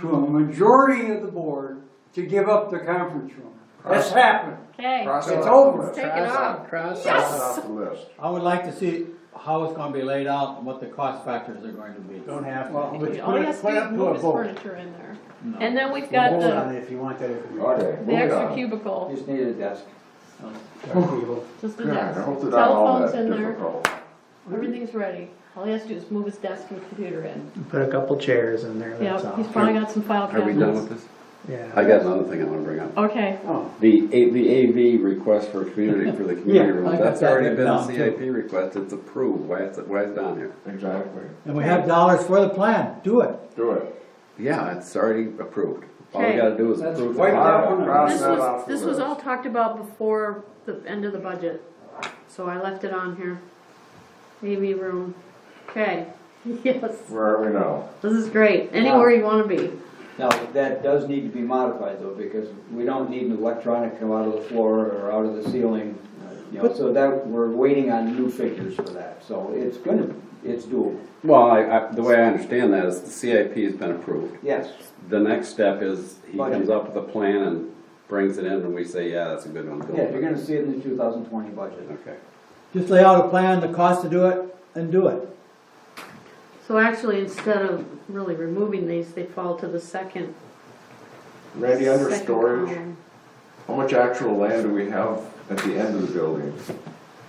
to a majority of the board to give up the conference room. That's happened. Okay, Cross It's it off over. the list. take it off. Cross Cross it off the list. I would like to see how it's gonna be laid out and what the cost factors are going to be. Don't have to. Well, Let's All put he it, has to put do it is up to move a his vote. furniture in there. And then we've We'll got vote on the it if you want that. Okay, moving extra on. cubicle, Just need a desk. just a God, I desk. hope they're not all Telephone's that in there, difficult. everything's ready. All he has to do is move his desk and computer in. Put a couple chairs in there, that's Yep, all. he's probably got some file Are we done cabinets. with this? Yeah. I got another thing I wanna bring up. Okay, Oh, The AV request for community, for the community Yeah, room, I got that's that already written been a down, too. CIP request, it's approved, why is it down here? Exactly. And we have dollars for the plan, do it. Do it. Yeah, it's already approved. All we Okay. gotta do is That's approve quite it. that one. Cross this that off was, the this was list. all talked about before the end of the budget, so I left it on here. AV room, okay, yes, Where are we now? this is great, anywhere you wanna be. Now, that does need to be modified though, because we don't need an electronic come out of the floor or out of the ceiling. So that, we're waiting on new figures for that. So it's doable. Well, the way I understand that is the CIP has been approved. Yes. The next step is he Budget. comes up with a plan and brings it in and we say, yeah, that's a good one. go Yeah, with you're it. gonna see it in the 2020 budget. Okay. Just lay out a plan, the cost to do it, and do it. So actually, instead of really removing these, they fall to the second. Randy, under second storage, column. how much actual land do we have at the end of the building?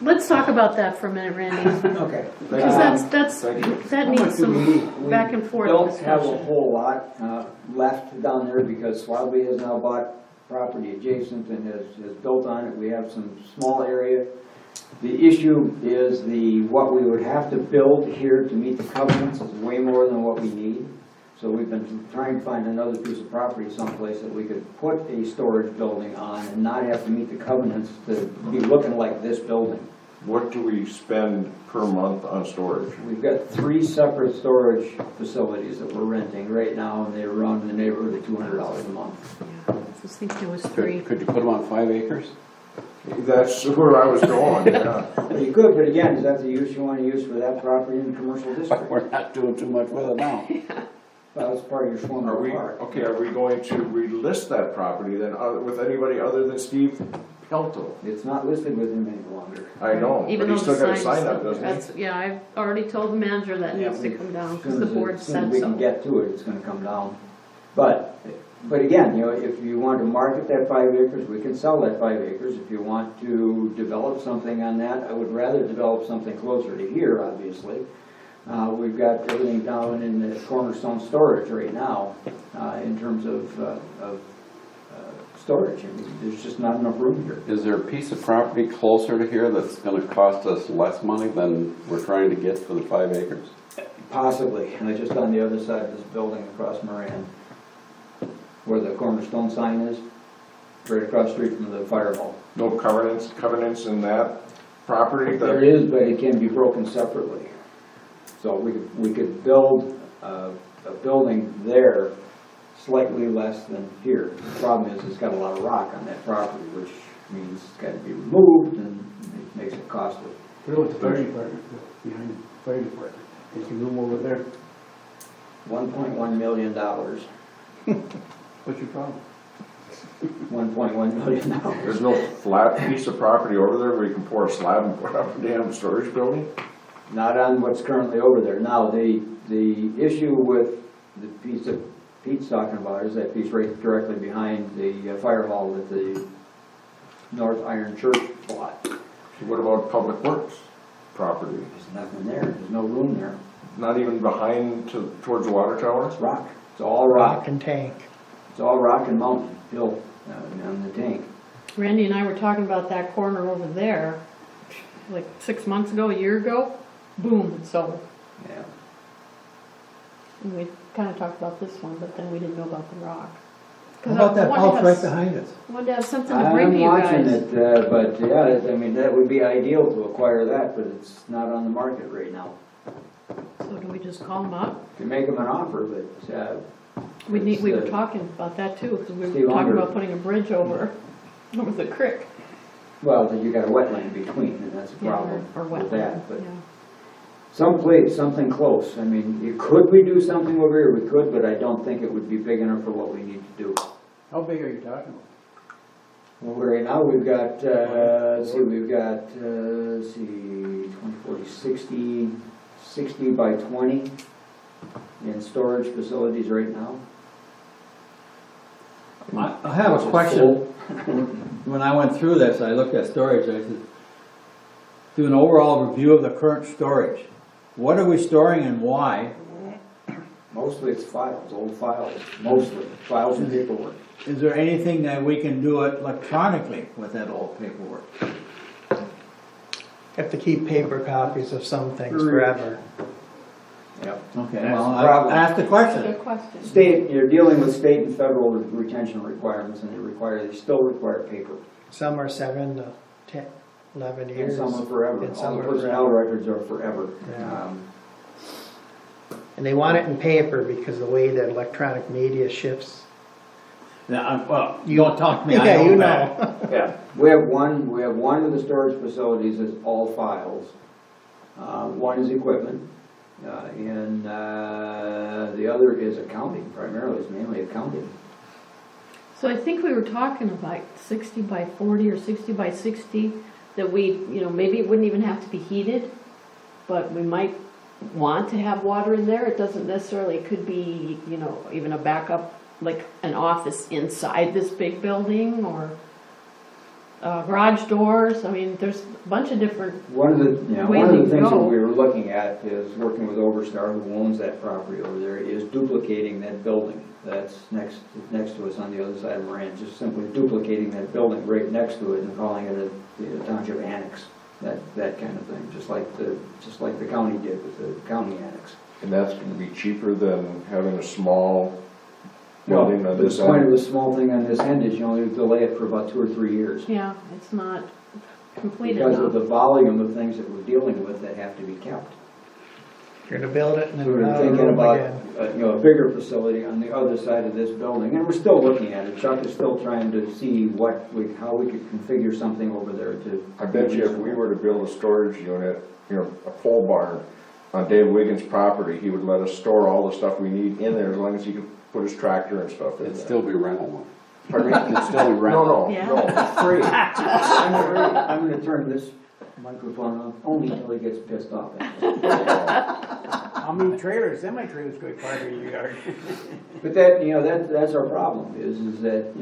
Let's talk about that for a minute, Randy, Okay. because Thank you. that needs some back and forth Don't have a discussion. whole lot left down there because Swaby has now bought property adjacent and has built on it. We have some small area. The issue is what we would have to build here to meet the covenants is way more than what we need. So we've been trying to find another piece of property someplace that we could put a storage building on and not have to meet the covenants to be looking like this building. What do we spend per month on storage? We've got 3 separate storage facilities that we're renting right now, and they run in the neighborhood of $200 a month. I was thinking it was 3. Could you put them on 5 acres? That's where I was going, yeah. Well, you could, but again, is that the use you want to use for that property in the commercial district? We're not doing too much with it now. Well, that's part of your Are former we, park. okay, are we going to relist that property then with anybody other than Steve Pelto? It's not listed with him any longer. I know, Even but though he's the still got a sign sign up, is, doesn't he? that's, yeah, I've already told the manager that Yeah, needs to we- come down, As because soon the as board as soon as said we can so. get to it, it's gonna come down. But again, if you want to market that 5 acres, we can sell that 5 acres. If you want to develop something on that, I would rather develop something closer to here, obviously. We've got everything down in the Cornerstone storage right now, in terms of storage. I mean, there's just not enough room here. Is there a piece of property closer to here that's gonna cost us less money than we're trying to get for the 5 acres? Possibly, and it's just on the other side of this building across Moran, where the Cornerstone sign is, right across the street from the fire hall. No covenants in that property? There is, but it can be broken separately. So we could build a building there slightly less than here. The problem is it's got a lot of rock on that property, which means it's got to be removed and it makes it costly. what about the fire department, behind the fire department? There's some room over there. $1.1 million. What's your problem? $1.1 million. There's no flat piece of property over there where you can pour a slab and put up a damn storage building? Not on what's currently over there. Now, the issue with the piece that Pete's talking about is that piece right directly behind the fire hall that the North Iron Church bought. What about public works property? There's nothing there. There's no room there. Not even behind towards the water tower? It's rock. It's all rock. Rock and tank. It's all rock and mountain hill on the tank. Randy and I were talking about that corner over there, like 6 months ago, a year ago, boom, it's sold. Yeah. And we kinda talked about this one, but then we didn't know about the rock. How about that house right behind us? Wanted to have something to bring to I'm you watching guys. it, but yeah, I mean, that would be ideal to acquire that, but it's not on the market right now. So do we just call them up? You make them an offer, but, We were It's, talking about that too, because we Steve were talking Unger. about putting a bridge over the creek. well, then you got a wetland between, and that's a Yeah, problem or with wetland, that, but yeah. someplace, something close. I mean, could we do something over here? We could, but I don't think it would be big enough for what we need to do. How big are you talking about? Well, right now, we've got, let's see, 20, 40, 60 by 20 in storage facilities right now. I have a question. When I went through this, I looked at storage, I said, do an overall review of the current storage. What are we storing and why? Mostly it's files, old files, mostly, files and paperwork. Is there anything that we can do it electronically with that old paperwork? Have to keep paper copies of some things forever. Yep. Okay, That's well, the I problem. asked the question. Good question. State, you're dealing with state and federal retention requirements, and they still require paper. Some are 7 to 10, 11 And years. some are forever. And some All the are personnel forever. records are forever. Yeah. And they want it in paper because the way that electronic media shifts. Now, well, you don't talk to me, I Yeah, you that. know. Yeah, we have one of the storage facilities is all files. One is equipment, and the other is accounting, primarily, it's mainly accounting. So I think we were talking about 60 by 40 or 60 by 60, that we, maybe it wouldn't even have to be heated, but we might want to have water in there. It doesn't necessarily, it could be, even a backup, like an office inside this big building, or garage doors. I mean, there's a bunch of different, One of the Ways you things that go. we were looking at is working with Overstar, who owns that property over there, is duplicating that building that's next to us on the other side of Moran, just simply duplicating that building right next to it and calling it a township annex, that kind of thing, just like the county did with the county annex. And that's gonna be cheaper than having a small building on this The point of end? the small thing on this end is you only delay it for about 2 or 3 years. yeah, it's not completed Because of enough. the volume of things that we're dealing with that have to be kept. You're gonna build it and then We run were out of thinking room about, again. a bigger facility on the other side of this building, and we're still looking at it. Chuck is still trying to see how we could configure something over there to. I bet you if we were to build a storage unit, a pole barn on Dave Wiggins' property, he would let us store all the stuff we need in there as long as he could put his tractor and stuff in It'd there. still be rental. Pardon me? It'd still be rental. No, Yeah. no, it's free. I'm gonna turn this microphone off only until he gets pissed off. How many trailers, semi-trailers could park in your yard? But that's our problem, is that,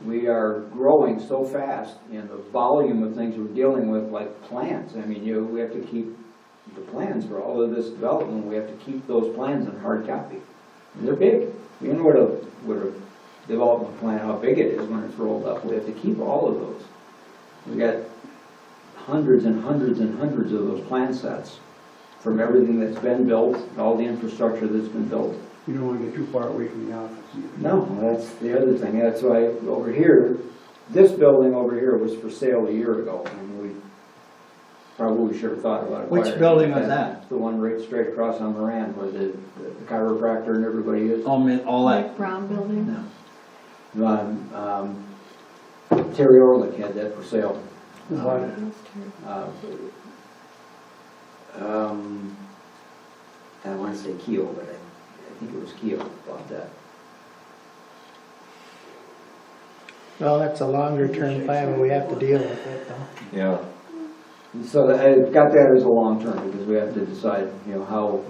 we are growing so fast, and the volume of things we're dealing with, like plans, I mean, we have to keep the plans for all of this development, we have to keep those plans in hard copy. And they're big. You know what a development plan, how big it is when it's rolled up, we have to keep all of those. We got hundreds and hundreds and hundreds of those plan sets from everything that's been built, all the infrastructure that's been built. You don't want to get too far away from the office. No, that's the other thing. That's why over here, this building over here was for sale a year ago, and we probably should have thought about it. Which building was that? The one right straight across on Moran where the chiropractor and everybody is. All that. Like Brown building. No. Terry Orlick had that for sale. Who bought it? I want to say Keel, but I think it was Keel bought that. Well, that's a longer term plan, but we have to deal with it though. Yeah. So I've got that as a long term, because we have to decide, how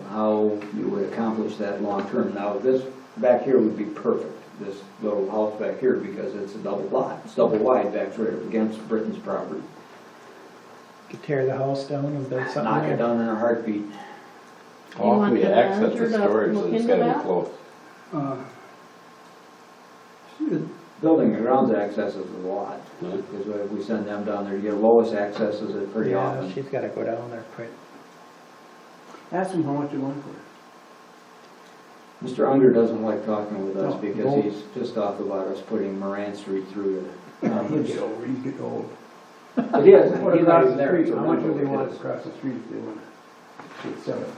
you would accomplish that long term. Now, this back here would be perfect, this little house back here, because it's a double lot. It's double wide back right up against Britain's property. Could tear the house down and build something Knock it there. down in a heartbeat. How often want do you the access manager the to storage, look so it's into gotta that? be close? Building and grounds accesses a lot, Yeah. because we send them down there to get Lois accesses it pretty Yeah, often. she's gotta go down there quick. Ask them how much you want for it. Mr. Unger doesn't like talking with us No, because no. he's pissed off about us putting Moran Street through the He'll numbers. get over, he's getting old. But he is, What he's not across even the there. street, It's a how much do rental they want because across the street if they want to sell it?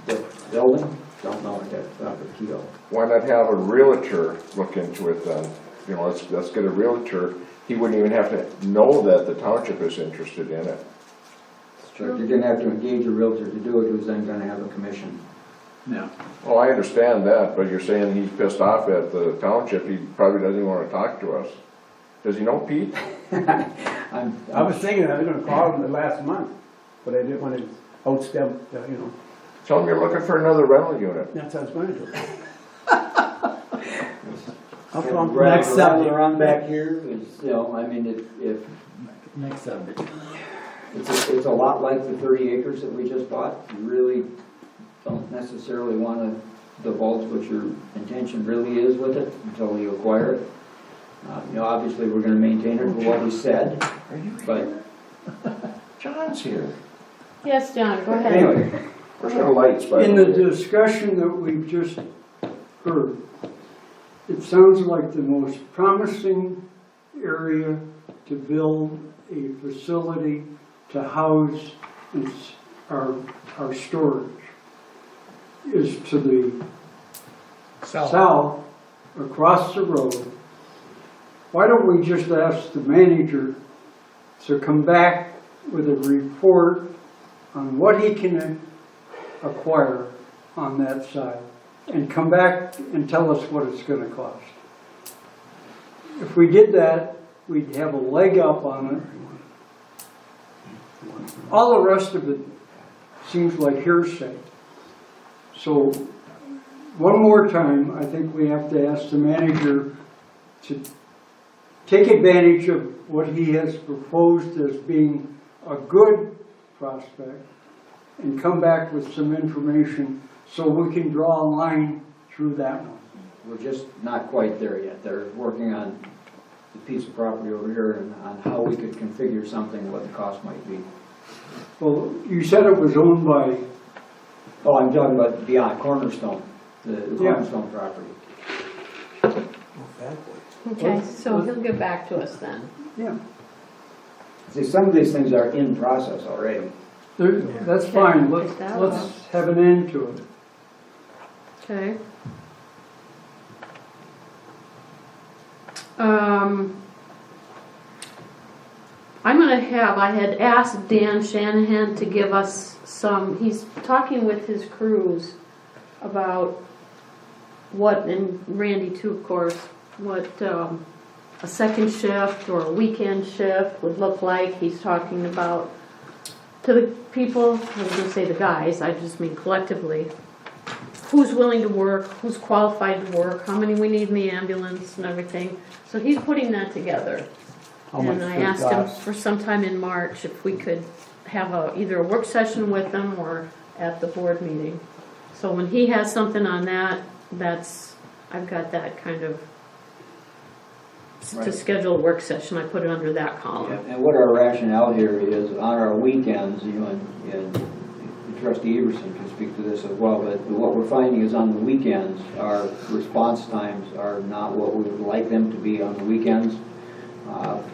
The building, don't know, I got out of Keto. Why not have a realtor look into it then? You know, let's get a realtor. He wouldn't even have to know that the township is interested in it. But you're gonna have to engage a realtor to do it, who's then gonna have a commission. No. Well, I understand that, but you're saying he's pissed off at the township. He probably doesn't even want to talk to us. Does he know Pete? I was thinking I was gonna call him the last month, but I didn't want to outstep, you know, Tell him you're looking for another rental unit. that's how I was going to do it. I'll call him Rather next subject. around back here is, you know, I mean, if, Next subject. it's a lot like the 30 acres that we just bought. You really don't necessarily wanna divulge what your intention really is with it until you acquire it. You know, obviously, we're gonna maintain it for what we said, but John's here. Yes, John, go ahead. anyway. Where's the lights, by In the the way? discussion that we've just heard, it sounds like the most promising area to build a facility to house our storage is to the south, across the road. Why don't we just ask the manager to come back with a report on what he can acquire on that side, and come back and tell us what it's gonna cost. If we did that, we'd have a leg up on it. All the rest of it seems like hearsay. So, one more time, I think we have to ask the manager to take advantage of what he has proposed as being a good prospect and come back with some information so we can draw a line through that one. We're just not quite there yet. They're working on the piece of property over here and on how we could configure something, what the cost might be. Well, you said it was owned by, Oh, I'm talking about beyond Cornerstone, the Yeah. Cornerstone property. Okay, so he'll get back to us then. yeah, See, some of these things are in process already. that's Okay, fine. take that Let's off. have an end to it. Okay. I had asked Dan Shanahan to give us he's talking with his crews about what, and Randy too, of course, what a second shift or a weekend shift would look like. He's talking about, to the people, I was gonna say the guys, I just mean collectively, who's willing to work, who's qualified to work, how many we need in the ambulance and everything. So he's putting that together. How much And I does it asked him cost? for sometime in March if we could have either a work session with him or at the board meeting. So when he has something on that, I've got that kind of, to Right. schedule a work session, I put it under that column. And what our rationale here is, on our weekends, you know, and Trustee Everson can speak to this as well, but what we're finding is on the weekends, our response times are not what we would like them to be on the weekends,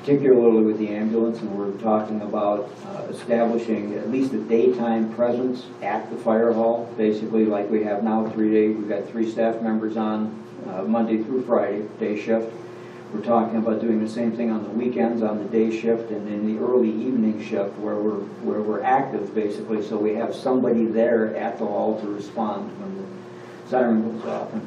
particularly with the ambulance, and we're talking about establishing at least a daytime presence at the fire hall, basically like we have now, 3 days. We've got 3 staff members on Monday through Friday, day shift. We're talking about doing the same thing on the weekends, on the day shift, and in the early evening shift where we're active, basically, so we have somebody there at the hall to respond when the siren goes off, and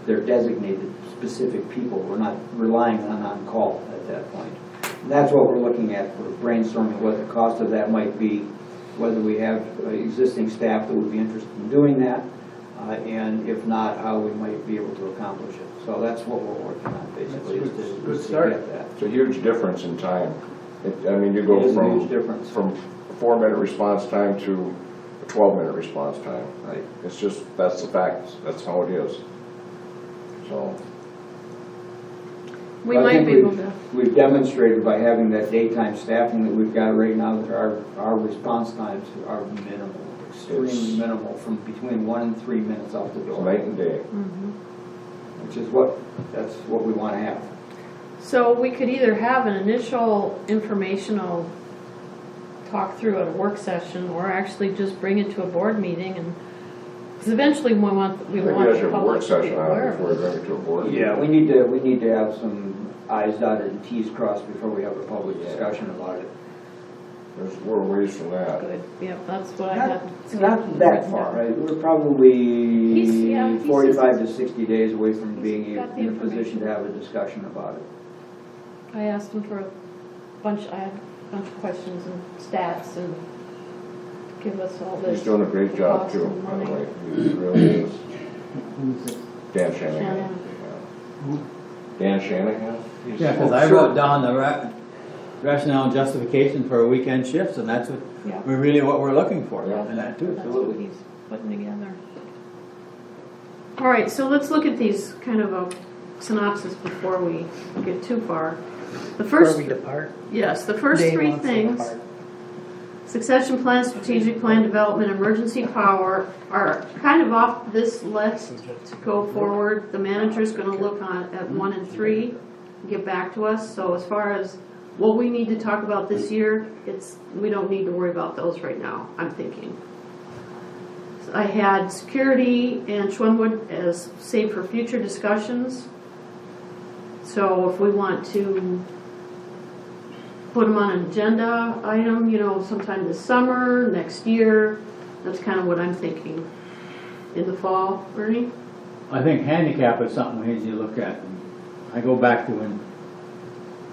they're designated specific people. We're not relying on call at that point. And that's what we're looking at. We're brainstorming what the cost of that might be, whether we have existing staff that would be interested in doing that, and if not, how we might be able to accomplish it. So that's what we're working on, basically, That's is good to start. get that. It's a huge difference in time. I mean, you It go is a from huge difference. a 4-minute response time to a 12-minute response time. Right. It's just, that's the fact, that's how it is. So, We But I might think be able to, We've demonstrated by having that daytime staffing that we've got right now that our response times are minimal, extremely minimal, from between 1 and 3 minutes out the It's door, night and day. which is that's what we want to have. So we could either have an initial informational talk through at a work session, or actually just bring it to a board meeting, and, because eventually we want I think we the have to have a public work to be session on aware it of before we it. bring it to a board. Yeah, we need to have some I's dotted and T's crossed before we have a public discussion about it. We're a ways from that. Good, yep, that's what I had. Not that far, right? We're probably He's 45 to 60 days away from being got the in a position information. to have a discussion about it. I asked him for I had a bunch of questions and stats and give us all this. He's doing a great job cost too, and by the money. way. He really is. Dan Shanahan. Shanahan. Yeah. Dan Shanahan? He's- Yeah, because I wrote down the rationale and justification for weekend shifts, and that's Yeah. what we're looking for, Yeah. and that too. That's what he's putting together. All right, so let's look at these kind of a synopsis before we get too far. The Before first, we depart. yes, the first Dave three wants to things, depart. succession plan, strategic plan development, emergency power, are kind of off this list to go forward. The manager's gonna look at 1 and 3, get back to us. So as far as what we need to talk about this year, we don't need to worry about those right now, I'm thinking. I had security and Schwimwood as saved for future discussions. So if we want to put them on an agenda item, sometime this summer, next year, that's kind of what I'm thinking. In the fall, Ernie? I think handicap is something we need to look at. I go back to when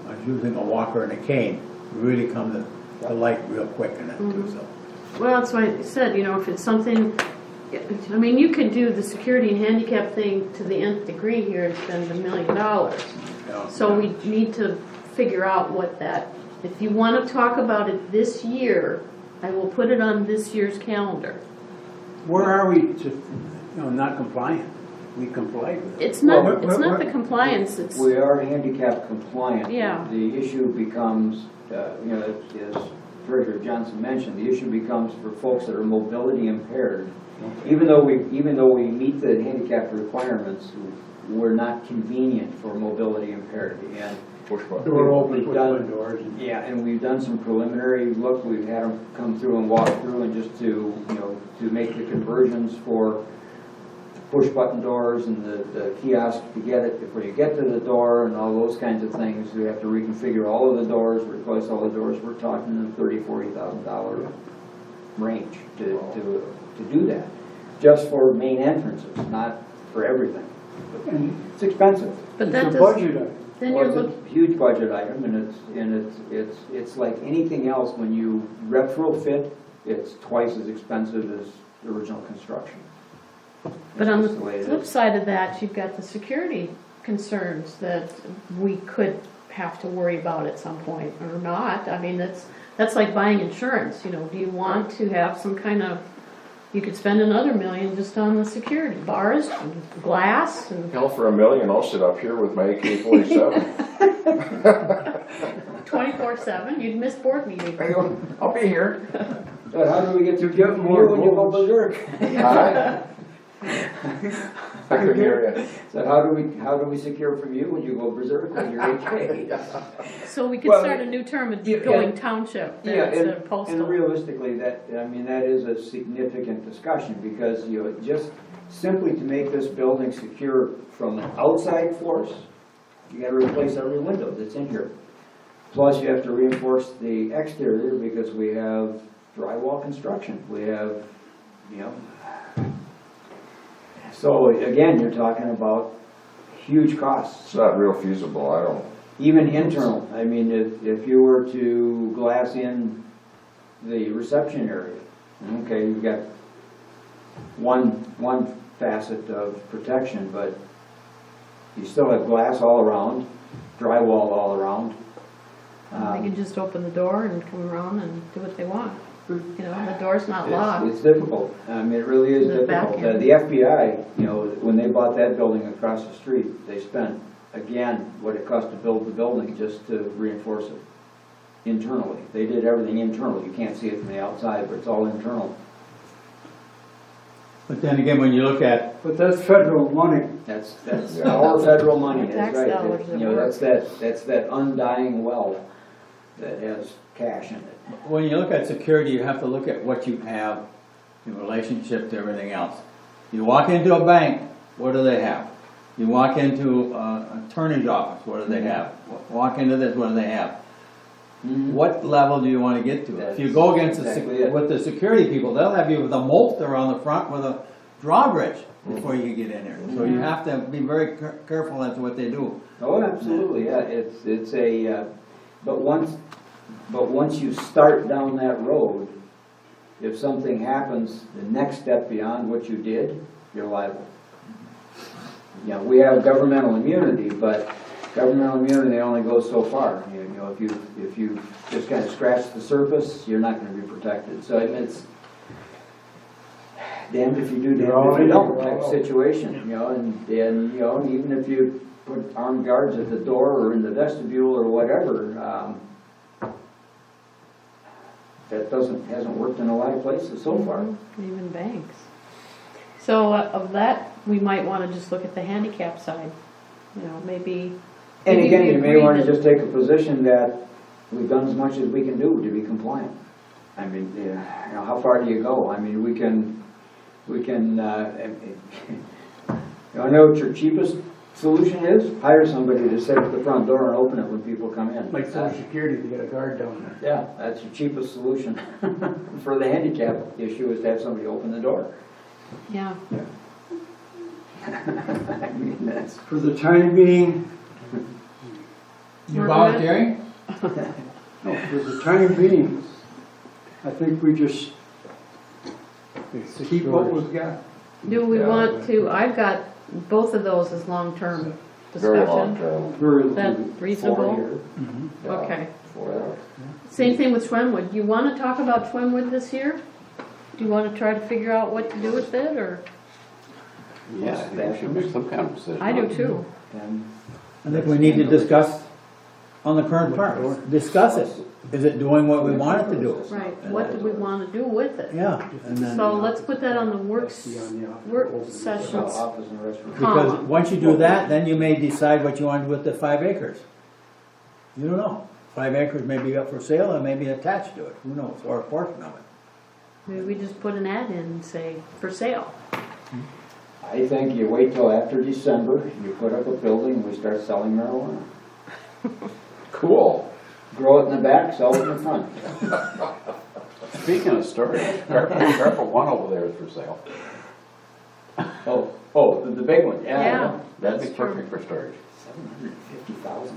I was using a walker and a cane, really come to light real quick in that too, so. Well, that's why I said, if it's something, I mean, you could do the security and handicap thing to the nth degree here and spend $1 million. So we need to figure out what that, if you want to talk about it this year, I will put it on this year's calendar. Where are we to, not compliant? We complied with it. It's not Well, the compliance, it's, We are handicap compliant. Yeah. The issue becomes, as Treasurer Johnson mentioned, the issue becomes for folks that are mobility impaired. Even though we meet the handicap requirements, we're not convenient for mobility impaired. And Push button. Door open, We've push done- one doors. And yeah, and we've done some preliminary look. We've had them come through and walk through, and just to make the conversions for push button doors and the kiosk to get it before you get to the door and all those kinds of things. We have to reconfigure all of the doors, replace all the doors. We're talking the $30,000-$40,000 range to do that, just for main entrances, not for everything. And It's expensive. but it's that a does, budget item. then Well, you're it's looking, a huge budget item, and it's like anything else. When you retrofit, it's twice as expensive as the original construction. but on the That's the way it flip is. side of that, you've got the security concerns that we could have to worry about at some point, or not. I mean, that's like buying insurance, do you want to have some kind of, you could spend another $1 million just on the security, bars, and glass, and Hell, for $1 million, I'll sit up here with my AK-47. 24/7, you'd miss board meetings. I'll be here. But how do we get to get you more when you go votes. berserk? Hi. I could hear you. So how do we secure from you when you go berserk with your AK? So we could Well, start a new term and yeah, going and- township Yeah, instead of and postal. realistically, that is a significant discussion, because, just simply to make this building secure from the outside floors, you gotta replace every window that's in here. Plus, you have to reinforce the exterior, because we have drywall construction, we have, so again, you're talking about huge costs. It's not real feasible, I don't. Even internal, I mean, if you were to glass in the reception area, okay, you've got one facet of protection, but you still have glass all around, drywall all around. They can just open the door and come around and do what they want. The door's not locked. It's difficult, I mean, it really is The back difficult. end. The FBI, when they bought that building across the street, they spent, again, what it cost to build the building just to reinforce it internally. They did everything internal. You can't see it from the outside, but it's all internal. But then again, when you look at, But that's federal money. That's our federal money, that's Tax right. dollars You at know, work. that's that undying well that has cash in it. when you look at security, you have to look at what you have in relationship to everything else. You walk into a bank, what do they have? You walk into an attorney's office, what do they have? Walk into this, what do they have? What level do you want to get to? If you go against Exactly it. with the security people, they'll have you with a molster on the front with a drawbridge before you get in there. So you have to be very careful as to what they do. Oh, absolutely, yeah, it's a, but once you start down that road, if something happens, the next step beyond what you did, you're liable. You know, we have governmental immunity, but governmental immunity only goes so far. You know, if you just kind of scratch the surface, you're not gonna be protected. So it's damned if you do, damned if you don't type of situation, you know, and you know, and even if you put armed guards at the door or in the vestibule or whatever, that hasn't worked in a lot of places so far. Even banks. So of that, we might want to just look at the handicap side, you know, maybe. And maybe again, we you may agree want to that- just take a position that we've done as much as we can do to be compliant. I mean, you know, how far do you go? I mean, we can, you know what your cheapest solution is? Hire somebody to sit at the front door and open it when people come in. Like social security to get a guard down there. Yeah, that's your cheapest solution. For the handicap issue is to have somebody open the door. Yeah, I mean, that's, For the time being, You volunteering? no, for the time being, I think we just keep what we've got. do we want to, I've got both of those as long-term Very long discussion. term. Very Is that reasonable? 4 years. Yeah, Okay. 4 years. Same thing with Schwemmwood. Do you want to talk about Schwemmwood this year? Do you want to try to figure out what to do with it, or? Yeah, I think we should make some kind of decision. I do too. and I think we need to discuss on the current part, discuss it. Is it doing what we want it to do? Right, what do we want to do with it? Yeah, and then, So let's put that on the work well, sessions. office and restaurant. because comma. once you do that, then you may decide what you want to do with the 5 acres. You don't know. 5 acres may be up for sale and may be attached to it, who knows, or a portion of it. Maybe we just put an ad in and say, for sale. I think you wait till after December, you put up a building, and we start selling marijuana. Cool. Grow it in the back, sell it in the front. Speaking of storage, carpet one over there is for sale. Oh, the big one, Yeah. yeah. That'd be That's true. perfect for storage. 750,000.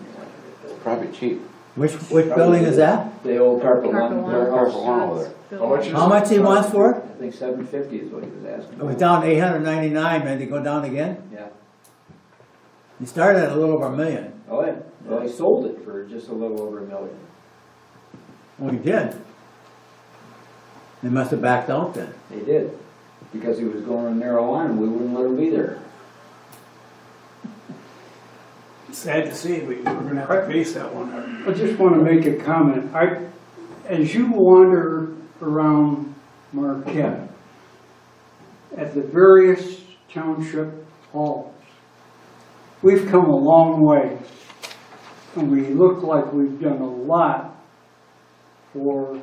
Probably cheap. Which building is that? The old carpet Carpet one one. warehouse. Carpet one over there. How much is How much he wants for it? I think 750 is what he was asking. It was down 899, man, they go down again? Yeah. He started at a little over $1 million. Oh, yeah. Well, he sold it for just a little over $1 million. Well, he did. They must have backed out then. They did. Because he was going on marijuana, and we wouldn't let him be there. Sad to see, but we're gonna have to face that one. I just want to make a comment. As you wander around Marquette, at the various township halls, we've come a long way. And we look like we've done a lot for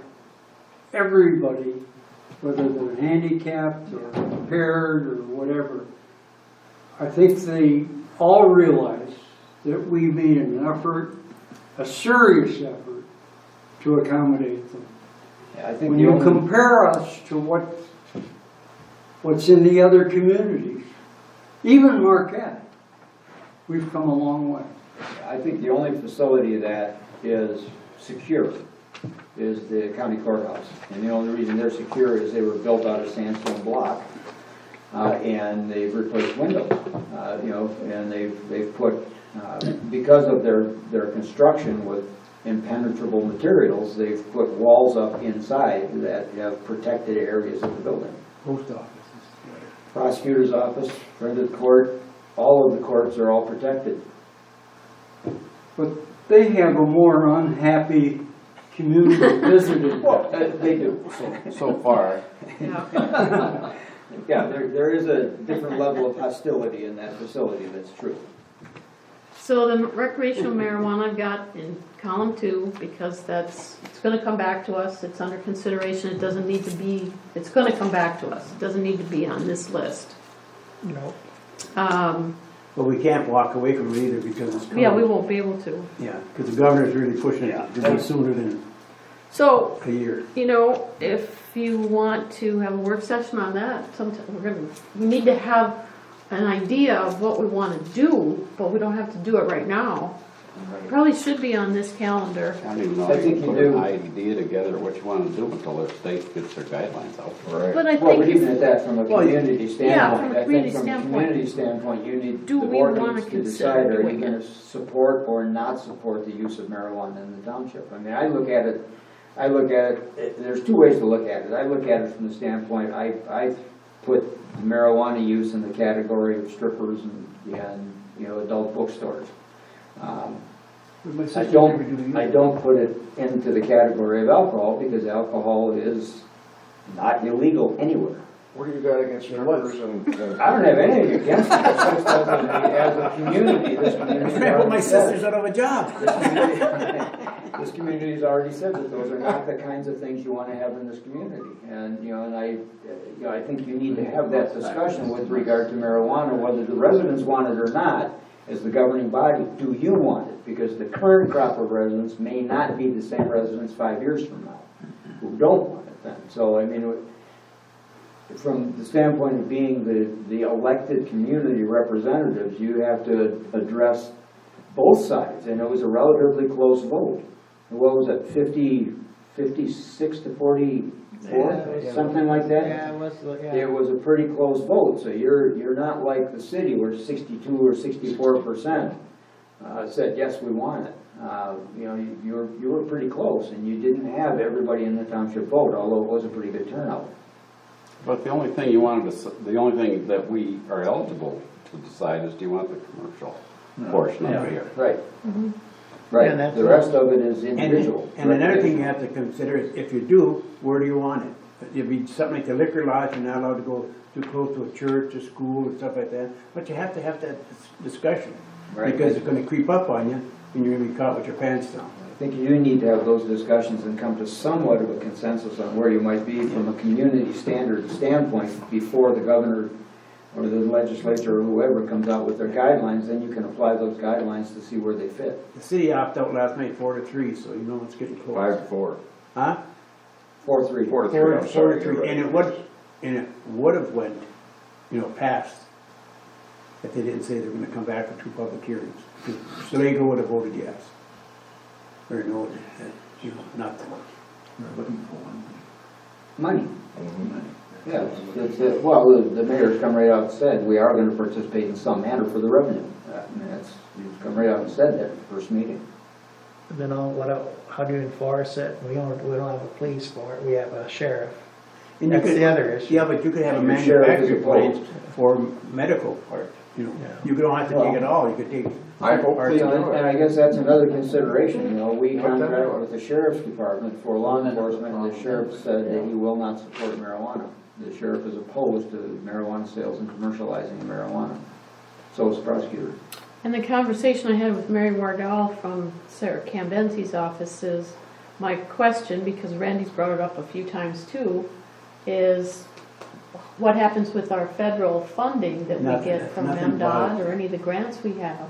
everybody, whether they're handicapped or impaired or whatever. I think they all realize that we made an effort, a serious effort, to accommodate them. Yeah, I think When the you only, compare us to what's in the other communities, even Marquette, we've come a long way. I think the only facility that is secure is the county courthouse. And the only reason they're secure is they were built out of sandstone block, and they've replaced windows, you know, and they've put, because of their construction with impenetrable materials, they've put walls up inside that have protected areas of the building. Post office. Prosecutor's office, friend of the court, all of the courts are all protected. But they have a more unhappy community visited. They do. So far, Yeah. Yeah, there is a different level of hostility in that facility, that's true. So the recreational marijuana I've got in column 2, because it's gonna come back to us, it's under consideration, it doesn't need to be, it's gonna come back to us, it doesn't need to be on this list. No. But we can't walk away from it either because it's coming. Yeah, we won't be able to. Yeah, because the governor's really pushing it to be sooner than So, a year. you know, if you want to have a work session on that, sometime, we need to have an idea of what we want to do, but we don't have to do it right now. Probably should be on this calendar. I don't even know I if you think can you put do. an idea together what you want to do until the state gets their guidelines out. Right. But I Well, but think, even at that, from a community yeah, from standpoint, a I think community from a standpoint, community standpoint, you need, the do we board wanna needs to consider decide, are you doing gonna it? support or not support the use of marijuana in the township? I mean, I look at it, there's two ways to look at it. I look at it from the standpoint, I put marijuana use in the category of strippers and you know, adult bookstores. I don't put it into the category of alcohol because alcohol is not illegal anywhere. What do you got against strippers and? I don't have anything against it, it's just that as a community, this community. Put my sisters out of a job. This community's already said that those are not the kinds of things you want to have in this community. And, you know, I think you need to have that discussion with regard to marijuana, whether the residents want it or not, as the governing body. Do you want it? Because the current crop of residents may not be the same residents 5 years from now who don't want it then. So, I mean, from the standpoint of being the elected community representatives, you have to address both sides, and it was a relatively close vote. What was it, 56 to 44, something like that? Yeah, it was, yeah. It was a pretty close vote, so you're not like the city where 62 or 64% said, yes, we want it. You know, you were pretty close, and you didn't have everybody in the township vote, although it was a pretty good turnout. But the only thing you wanted to, the only thing that we are eligible to decide is, do you want the commercial portion of it here? Right. Yeah, Right, that's the rest of it is individual. And another thing you have to consider is, if you do, where do you want it? It'd be something like the liquor lodge, you're not allowed to go too close to a church, a school, and stuff like that. But you have to have that discussion, Right. because it's gonna creep up on you, and you're gonna be caught with your pants down. I think you do need to have those discussions and come to somewhat of a consensus on where you might be from a community standpoint before the governor or the legislature or whoever comes out with their guidelines. Then you can apply those guidelines to see where they fit. The city opted out last night 4-3, so you know it's getting close. 5-4. Huh? 4-3. 4-3, I'm sorry. 4-3, and it would have went, you know, passed if they didn't say they're gonna come back for 2 public hearings. Sligo would have voted yes. Or no, you know, nothing. Money. Yeah, well, the mayor's come right out and said, we are going to participate in some manner for the revenue. I mean, he's come right out and said that at the first meeting. Then how do you enforce it? We don't have a police for it, we have a sheriff. And you That's could- the other issue. Yeah, but you could have a Your sheriff is manufactured plant opposed. for medical part, you know. Yeah. You don't have to take it all, you could take. I hope parts they of do it. it. And I guess that's another consideration, you know, we Not that contract hard. with the sheriff's department for law enforcement, and the sheriff said that he will not support marijuana. The sheriff is opposed to marijuana sales and commercializing of marijuana. So is the prosecutor. and the conversation I had with Mary Wardell from Sarah Cambenti's office is, my question, because Randy's brought it up a few times too, is what happens with our federal funding that we Nothing- get from nothing MDOT about it. or any of the grants we have?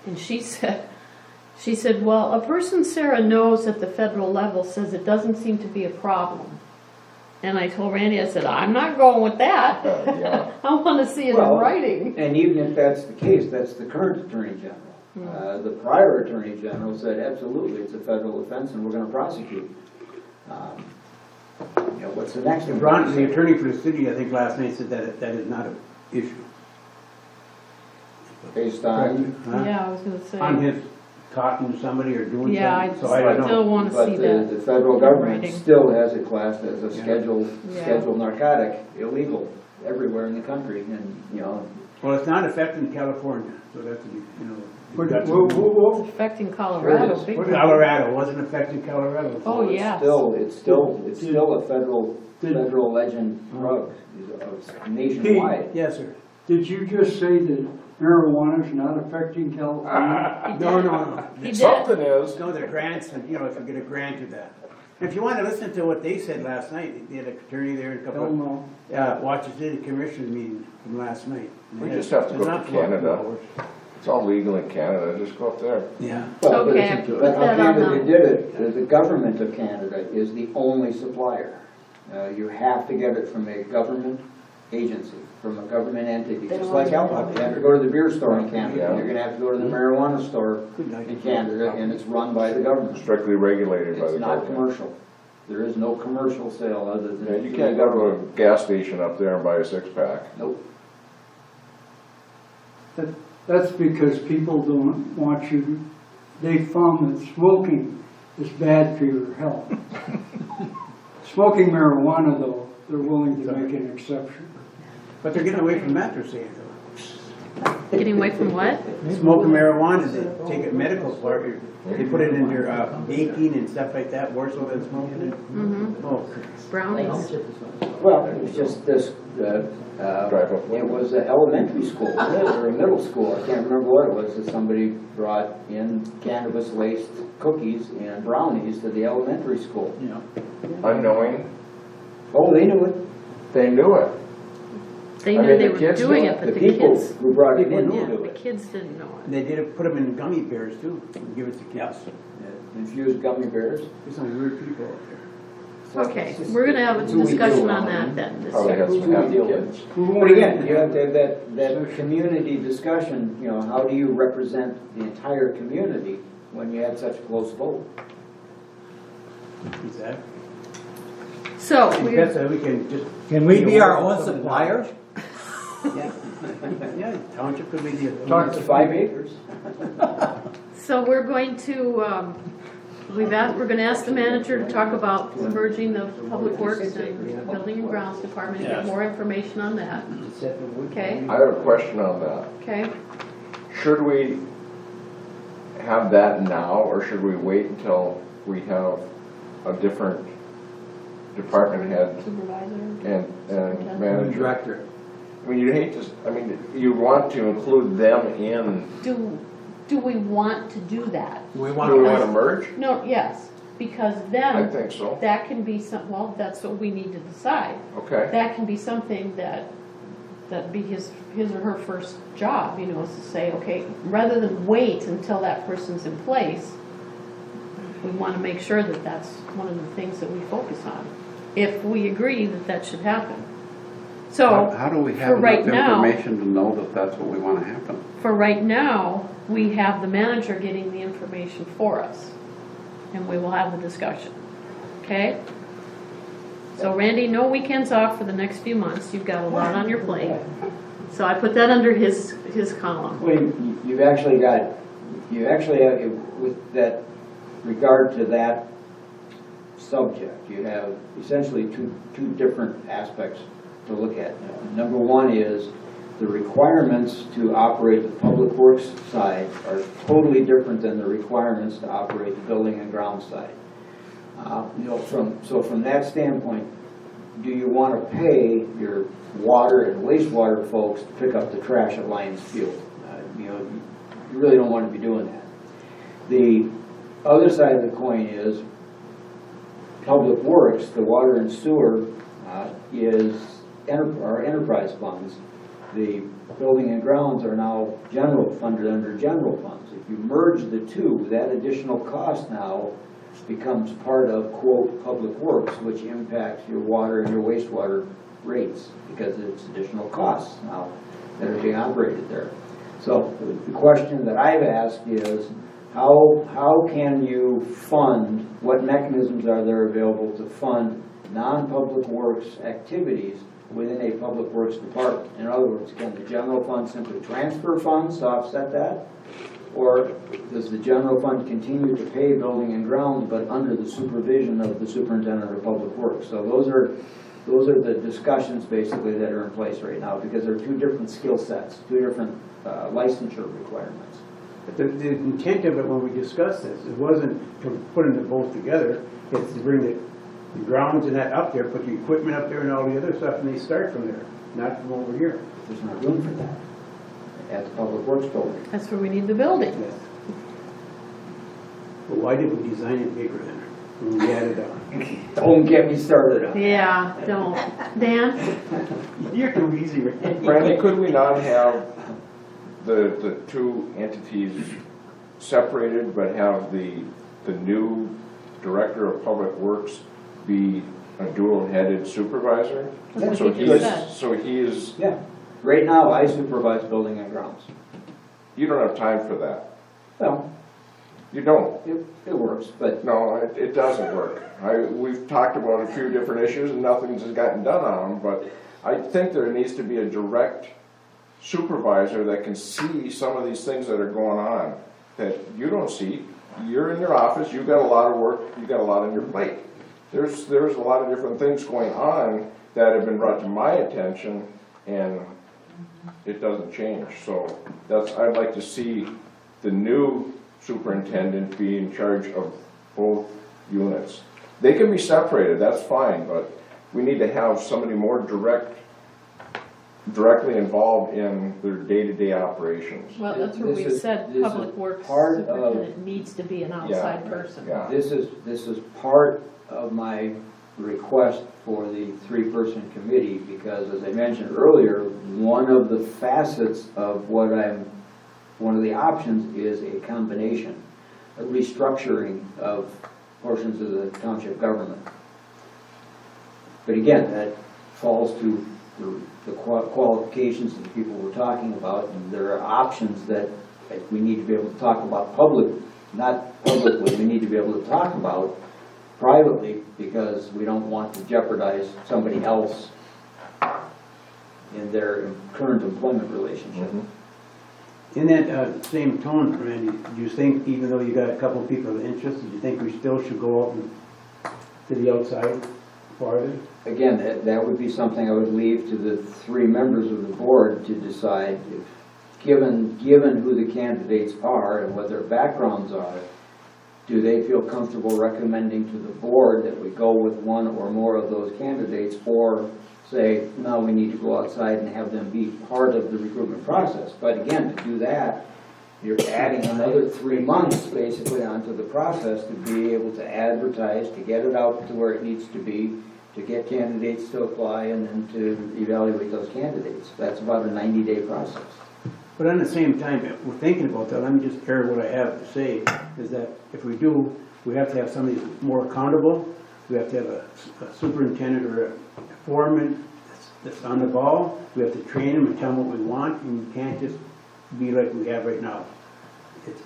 And she said, well, a person Sarah knows at the federal level says it doesn't seem to be a problem. And I told Randy, I said, I'm not going with that. Yeah. I want to see it in Well, writing. And even if that's the case, that's the current Attorney General. The prior Attorney General said, absolutely, it's a federal offense and we're going to prosecute. You know, what's the next one? Ron, the attorney for the city, I think last night said that that is not an issue. Based on. Huh? Yeah, I was going to say. On his talking to somebody or doing Yeah, I something, so I don't know. still want to see But that. the federal government Writing. still has it classed as a Yeah. scheduled narcotic, illegal everywhere in the country, and, you know, Well, it's not affecting California, so that's, you know, Whoa. Affecting Colorado, big time. Colorado, wasn't affecting Colorado. Oh, yeah. It's still a federal legend drug, nationwide. Yes, sir. Did you just say that marijuana is not affecting California? No. He did. Something is. No, the grants, and, you know, if you get a grant to that. If you want to listen to what they said last night, they had an attorney there and a Hell couple no. of, Washington City Commissioners meeting from last night. We just have to go to Canada. It's all legal in Canada, just go up there. Yeah. Well, but- Okay, I put But how that on Canada the- did it, the government of Canada is the only supplier. You have to get it from a government agency, from a government entity, just like alcohol. You have to go to the beer store in Canada, Yeah. you're gonna have to go to the marijuana store in Canada, and it's run by the government. Strictly regulated by the It's not government. commercial. There is no commercial sale other than. Yeah, you can't go to a gas station up there and buy a six-pack. Nope. That's because people don't want you, they found that smoking is bad for your health. Smoking marijuana, though, they're willing to make an exception. But they're getting away from that, they're saying, though. Getting away from what? Smoking marijuana, they take it medical for it. They put it in their baking and stuff like that, more so than smoking it. Mm-hmm. Oh, Brownies. Well, it was just this, Drive up. it was an elementary school, or a middle school, I can't remember what it was, that somebody brought in cannabis-laced cookies and brownies to the elementary school. Unknowing, Oh, they knew it. they knew it. They I knew mean, they the were kids doing knew it, but The the people kids, who brought it in yeah, knew the it. kids didn't know it. they did put them in gummy bears too, give it to kids. Infused gummy bears. There's some weird people out there. Okay, we're gonna have a Who we discussion deal on with. that then. this Probably year. had some Who we happy deal with. kids. But again, you have to have that community discussion, you know, how do you represent the entire community when you have such a close vote? Exactly. So, That's how we can just. Can we be our own supplier? Yeah. Yeah, township could be the. Talk to 5 acres. so we're going to, we're gonna ask the manager to talk about merging the Public Works and Building and Grounds Department, and get more information on that. Okay, I have a question on that. okay. Should we have that now, or should we wait until we have a different department head Supervisor. and manager? Director. I mean, you'd hate to, I mean, you want to include them in, Do we want to do that? We do we want, want to merge? No, yes, because I then think so. that can be well, that's what we need to decide. Okay. That can be something that be his or her first job, you know, is to say, okay, rather than wait until that person's in place, we want to make sure that that's one of the things that we focus on, if we agree that that should happen. So, How do we for have right enough now- information to know that that's what we want to happen? for right now, we have the manager getting the information for us, and we will have the discussion, okay? So Randy, no weekends off for the next few months, you've got a lot on your plate. So I put that under his column. Well, you actually have, with that regard to that subject, you have essentially two different aspects to look at. Number one is the requirements to operate the public works side are totally different than the requirements to operate the building and ground side. So from that standpoint, do you want to pay your water and wastewater folks to pick up the trash at Lions Field? You really don't want to be doing that. The other side of the coin is public works, the water and sewer is our enterprise funds. The building and grounds are now funded under general funds. If you merge the two, that additional cost now becomes part of, quote, public works, which impacts your water and your wastewater rates because it's additional costs now that are being operated there. So the question that I've asked is, how can you fund, what mechanisms are there available to fund non-public works activities within a public works department? In other words, can the general fund simply transfer funds to offset that? Or does the general fund continue to pay building and grounds, but under the supervision of the superintendent of public works? So those are the discussions basically that are in place right now, because there are two different skill sets, two different licensure requirements. But the intent of it when we discussed this, it wasn't to put them both together, it's to bring the grounds and that up there, put the equipment up there and all the other stuff, and they start from there, not from over here. There's not room for that at the Public Works building. That's where we need the building. Yes. But why did we design it bigger then, when we added on? Don't get me started on it. Yeah, don't. Dan? You're too easy, Randy. Randy, could we not have the two entities separated, but have the new Director of Public Works be a dual-headed supervisor? That's So what he he just said. is, so he is, Yeah. Right now, I supervise building and grounds. you don't have time for that. Well, You don't. it works, but No, it doesn't work. We've talked about a few different issues and nothing's gotten done on them, but I think there needs to be a direct supervisor that can see some of these things that are going on that you don't see. You're in your office, you've got a lot of work, you've got a lot on your plate. There's a lot of different things going on that have been brought to my attention and it doesn't change. So I'd like to see the new superintendent be in charge of both units. They can be separated, that's fine, but we need to have somebody more directly involved in their day-to-day operations. Well, that's where we This is- said this is Public Works part of- superintendent needs to be an outside Yeah, person. Yeah. this is part of my request for the three-person committee, because as I mentioned earlier, one of the facets of one of the options is a combination, a restructuring of portions of the township government. But again, that falls to the qualifications of the people we're talking about, and there are options that we need to be able to talk about not publicly, we need to be able to talk about privately, because we don't want to jeopardize somebody else in their current employment relationship. In that same tone, Randy, do you think, even though you got a couple of people of interest, do you think we still should go out to the outside farther? Again, that would be something I would leave to the three members of the board to decide, if, given who the candidates are and what their backgrounds are, do they feel comfortable recommending to the board that we go with one or more of those candidates, or say, no, we need to go outside and have them be part of the recruitment process? But again, to do that, you're adding another 3 months basically onto the process to be able to advertise, to get it out to where it needs to be, to get candidates to apply, and then to evaluate those candidates. That's about a 90-day process. But at the same time, if we're thinking about that, let me just air what I have to say, is that if we do, we have to have somebody more accountable. We have to have a superintendent or a foreman that's on the ball. We have to train them and tell them what we want, and you can't just be like we have right now.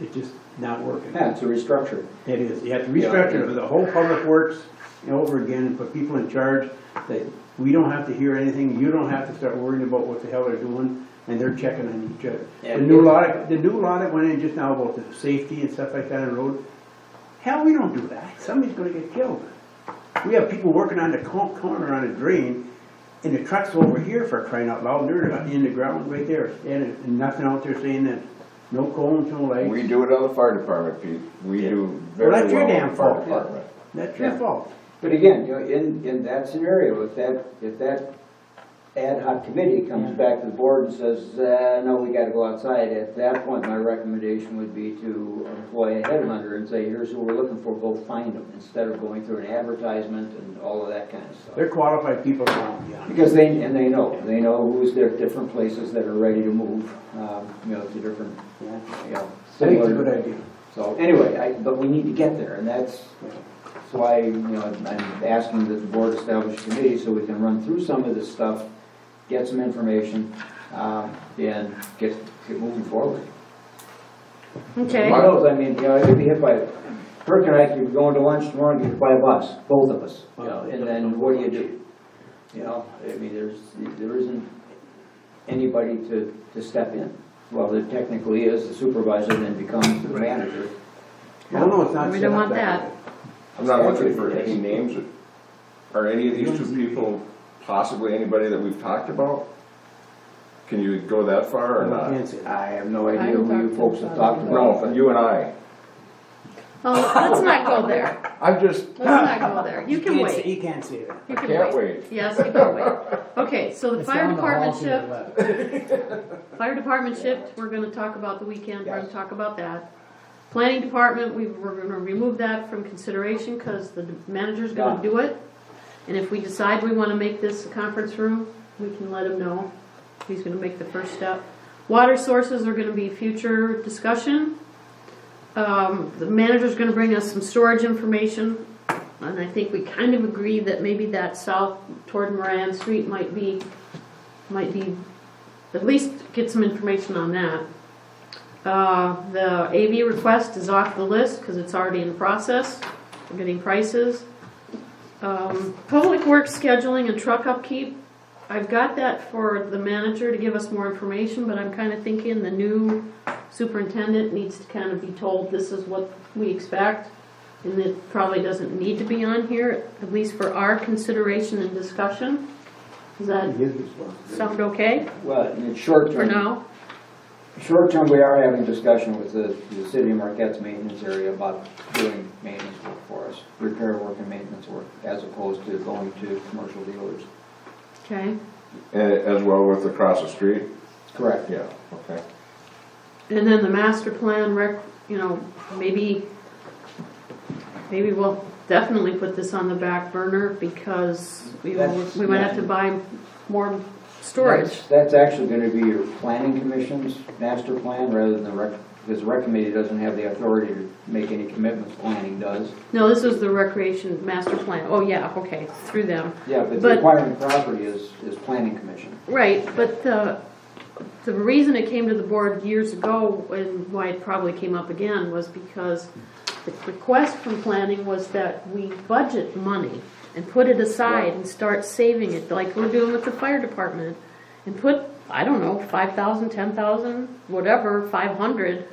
It's just not working. Yeah, it's a restructure. It is. You have to restructure the whole public works over again and put people in charge that we don't have to hear anything. You don't have to start worrying about what the hell they're doing, and they're checking on each other. The new law that went in just now about the safety and stuff like that on the road. Hell, we don't do that. Somebody's going to get killed. We have people working on the corner on a drain, and the truck's over here for crying out loud. They're in the ground right there, and nothing out there saying that. No cones, no lights. We do it on the fire department, Pete. We do very Well, that's your well on damn the fire fault. department. That's your fault. But again, in that scenario, if that ad hoc committee comes back to the board and says, no, we gotta go outside, at that point, my recommendation would be to employ a headhunter and say, here's who we're looking for, go find them, instead of going through an advertisement and all of that kind of stuff. They're qualified people around, yeah. Because they know who's there, different places that are ready to move, to different, I think it's a good idea. So anyway, but we need to get there, and that's why, I'm asking that the board establish a committee so we can run through some of this stuff, get some information, and get moving forward. Okay. Who knows, I could be hit by, Kirk and I could be going to lunch tomorrow and get hit by a bus, both of us, and then what do you do? There isn't anybody to step in. Well, there technically is, the supervisor then becomes the manager. Well, no, it's not We set don't up want way. that. I'm not looking for any names. Are any of these two people possibly anybody that we've talked about? Can you go that far or not? Can't say that. I have no idea who you folks have talked No, about. but you and I. Oh, let's not go there. I'm just, Let's not go there. You can Can't say- wait. He can't say that. You can can't wait. Yes, you can wait. Okay, so the It's fire down the hall department to your shift, left. fire department shift, we're gonna talk about the weekend, we're gonna Yes. talk about that. Planning department, we're gonna remove that from consideration, cause the manager's gonna Done. do it. And if we decide we wanna make this a conference room, we can let him know. He's gonna make the first step. Water sources are gonna be future discussion. The manager's gonna bring us some storage information, and I think we kind of agreed that maybe that south toward Moran Street might be, at least get some information on that. The AV request is off the list, cause it's already in process, we're getting prices. Public works scheduling and truck upkeep, I've got that for the manager to give us more information, but I'm kinda thinking the new superintendent needs to kind of be told this is what we expect. And it probably doesn't need to be on here, at least for our consideration and discussion. Does that His responsibility. sound okay Well, in short for term, now? short term, we are having discussion with the city of Marquette's maintenance area about doing maintenance work for us, repair work and maintenance work, as opposed to going to commercial dealers. Okay. as well with across the street? Correct. Yeah, okay. And then the master plan maybe we'll definitely put this on the back burner because we might have to buy more storage. That's actually gonna be your planning commission's master plan rather than because the rec committee doesn't have the authority to make any commitments, planning does. No, this is the recreation master plan. Oh, yeah, okay, through them. Yeah, but the But- acquiring property is planning commission. Right, but the reason it came to the board years ago and why it probably came up again was because the request from planning was that we budget money and put it aside and start saving it, like we're doing with the fire department. And put, I don't know, 5,000, 10,000, whatever, 500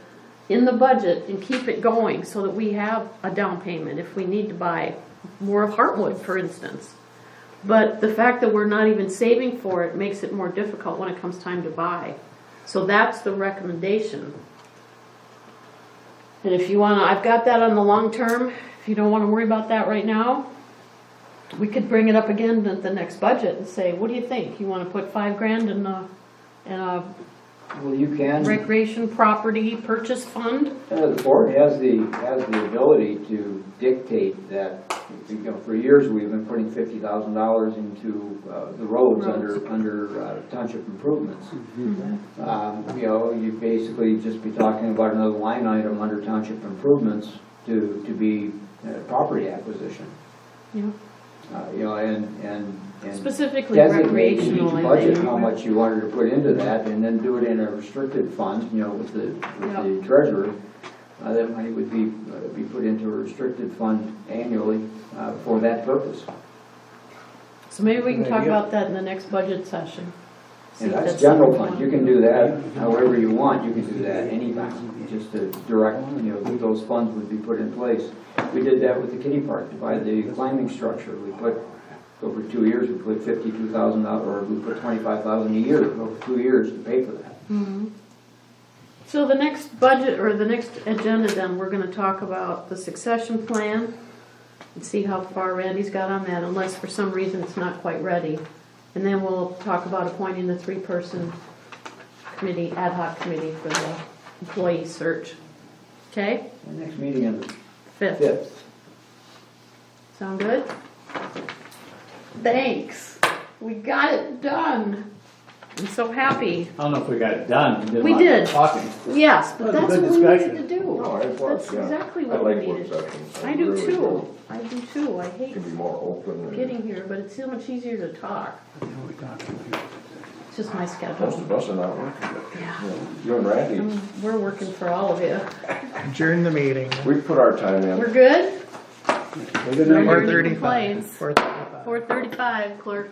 in the budget and keep it going so that we have a down payment if we need to buy more of Heartwood, for instance. But the fact that we're not even saving for it makes it more difficult when it comes time to buy. So that's the recommendation. And if you wanna, I've got that on the long term, if you don't wanna worry about that right now, we could bring it up again at the next budget and say, what do you think? You wanna put $5,000 in a Well, you can. recreation property purchase fund? The board has the ability to dictate that, for years, we've been putting $50,000 into the roads under township improvements. You'd basically just be talking about another line item under township improvements to be property acquisition. Yeah. And Specifically designate in each recreational, I budget think. how much you wanted to put into that, and then do it in a restricted fund, with the Yep. treasurer. That money would be put into a restricted fund annually for that purpose. So maybe we can talk about that in the next budget session. See And if that's general something fund, we you want. can do that however you want, you can do that anytime, just to direct, that those funds would be put in place. We did that with the kiddie park, to buy the climbing structure, we put, over 2 years, we put $52,000, or we put $25,000 a year, over 2 years to pay for that. So the next budget, or the next agenda then, we're gonna talk about the succession plan and see how far Randy's got on that, unless for some reason it's not quite ready. And then we'll talk about appointing the 3-person committee, ad hoc committee for the employee search. Okay? The next meeting is the 5th. 5th. Sound good? Thanks. We got it done. I'm so happy. I don't know if we got it done. We a lot of did. Talking. Yes, but That was a that's good what we discussion. needed to do. No, it was, That's yeah. exactly I what we like work needed. sessions. I do really too. I do too. I hate Can be more open and. getting here, but it's so much easier to talk. It's just my Most schedule. of us are not working. Yeah. You and Randy, We're working for all of you. Adjourn the meeting. we put our time in. We're good? Good No night. more 4:35. complaints. 4:35. 4:35, clerk.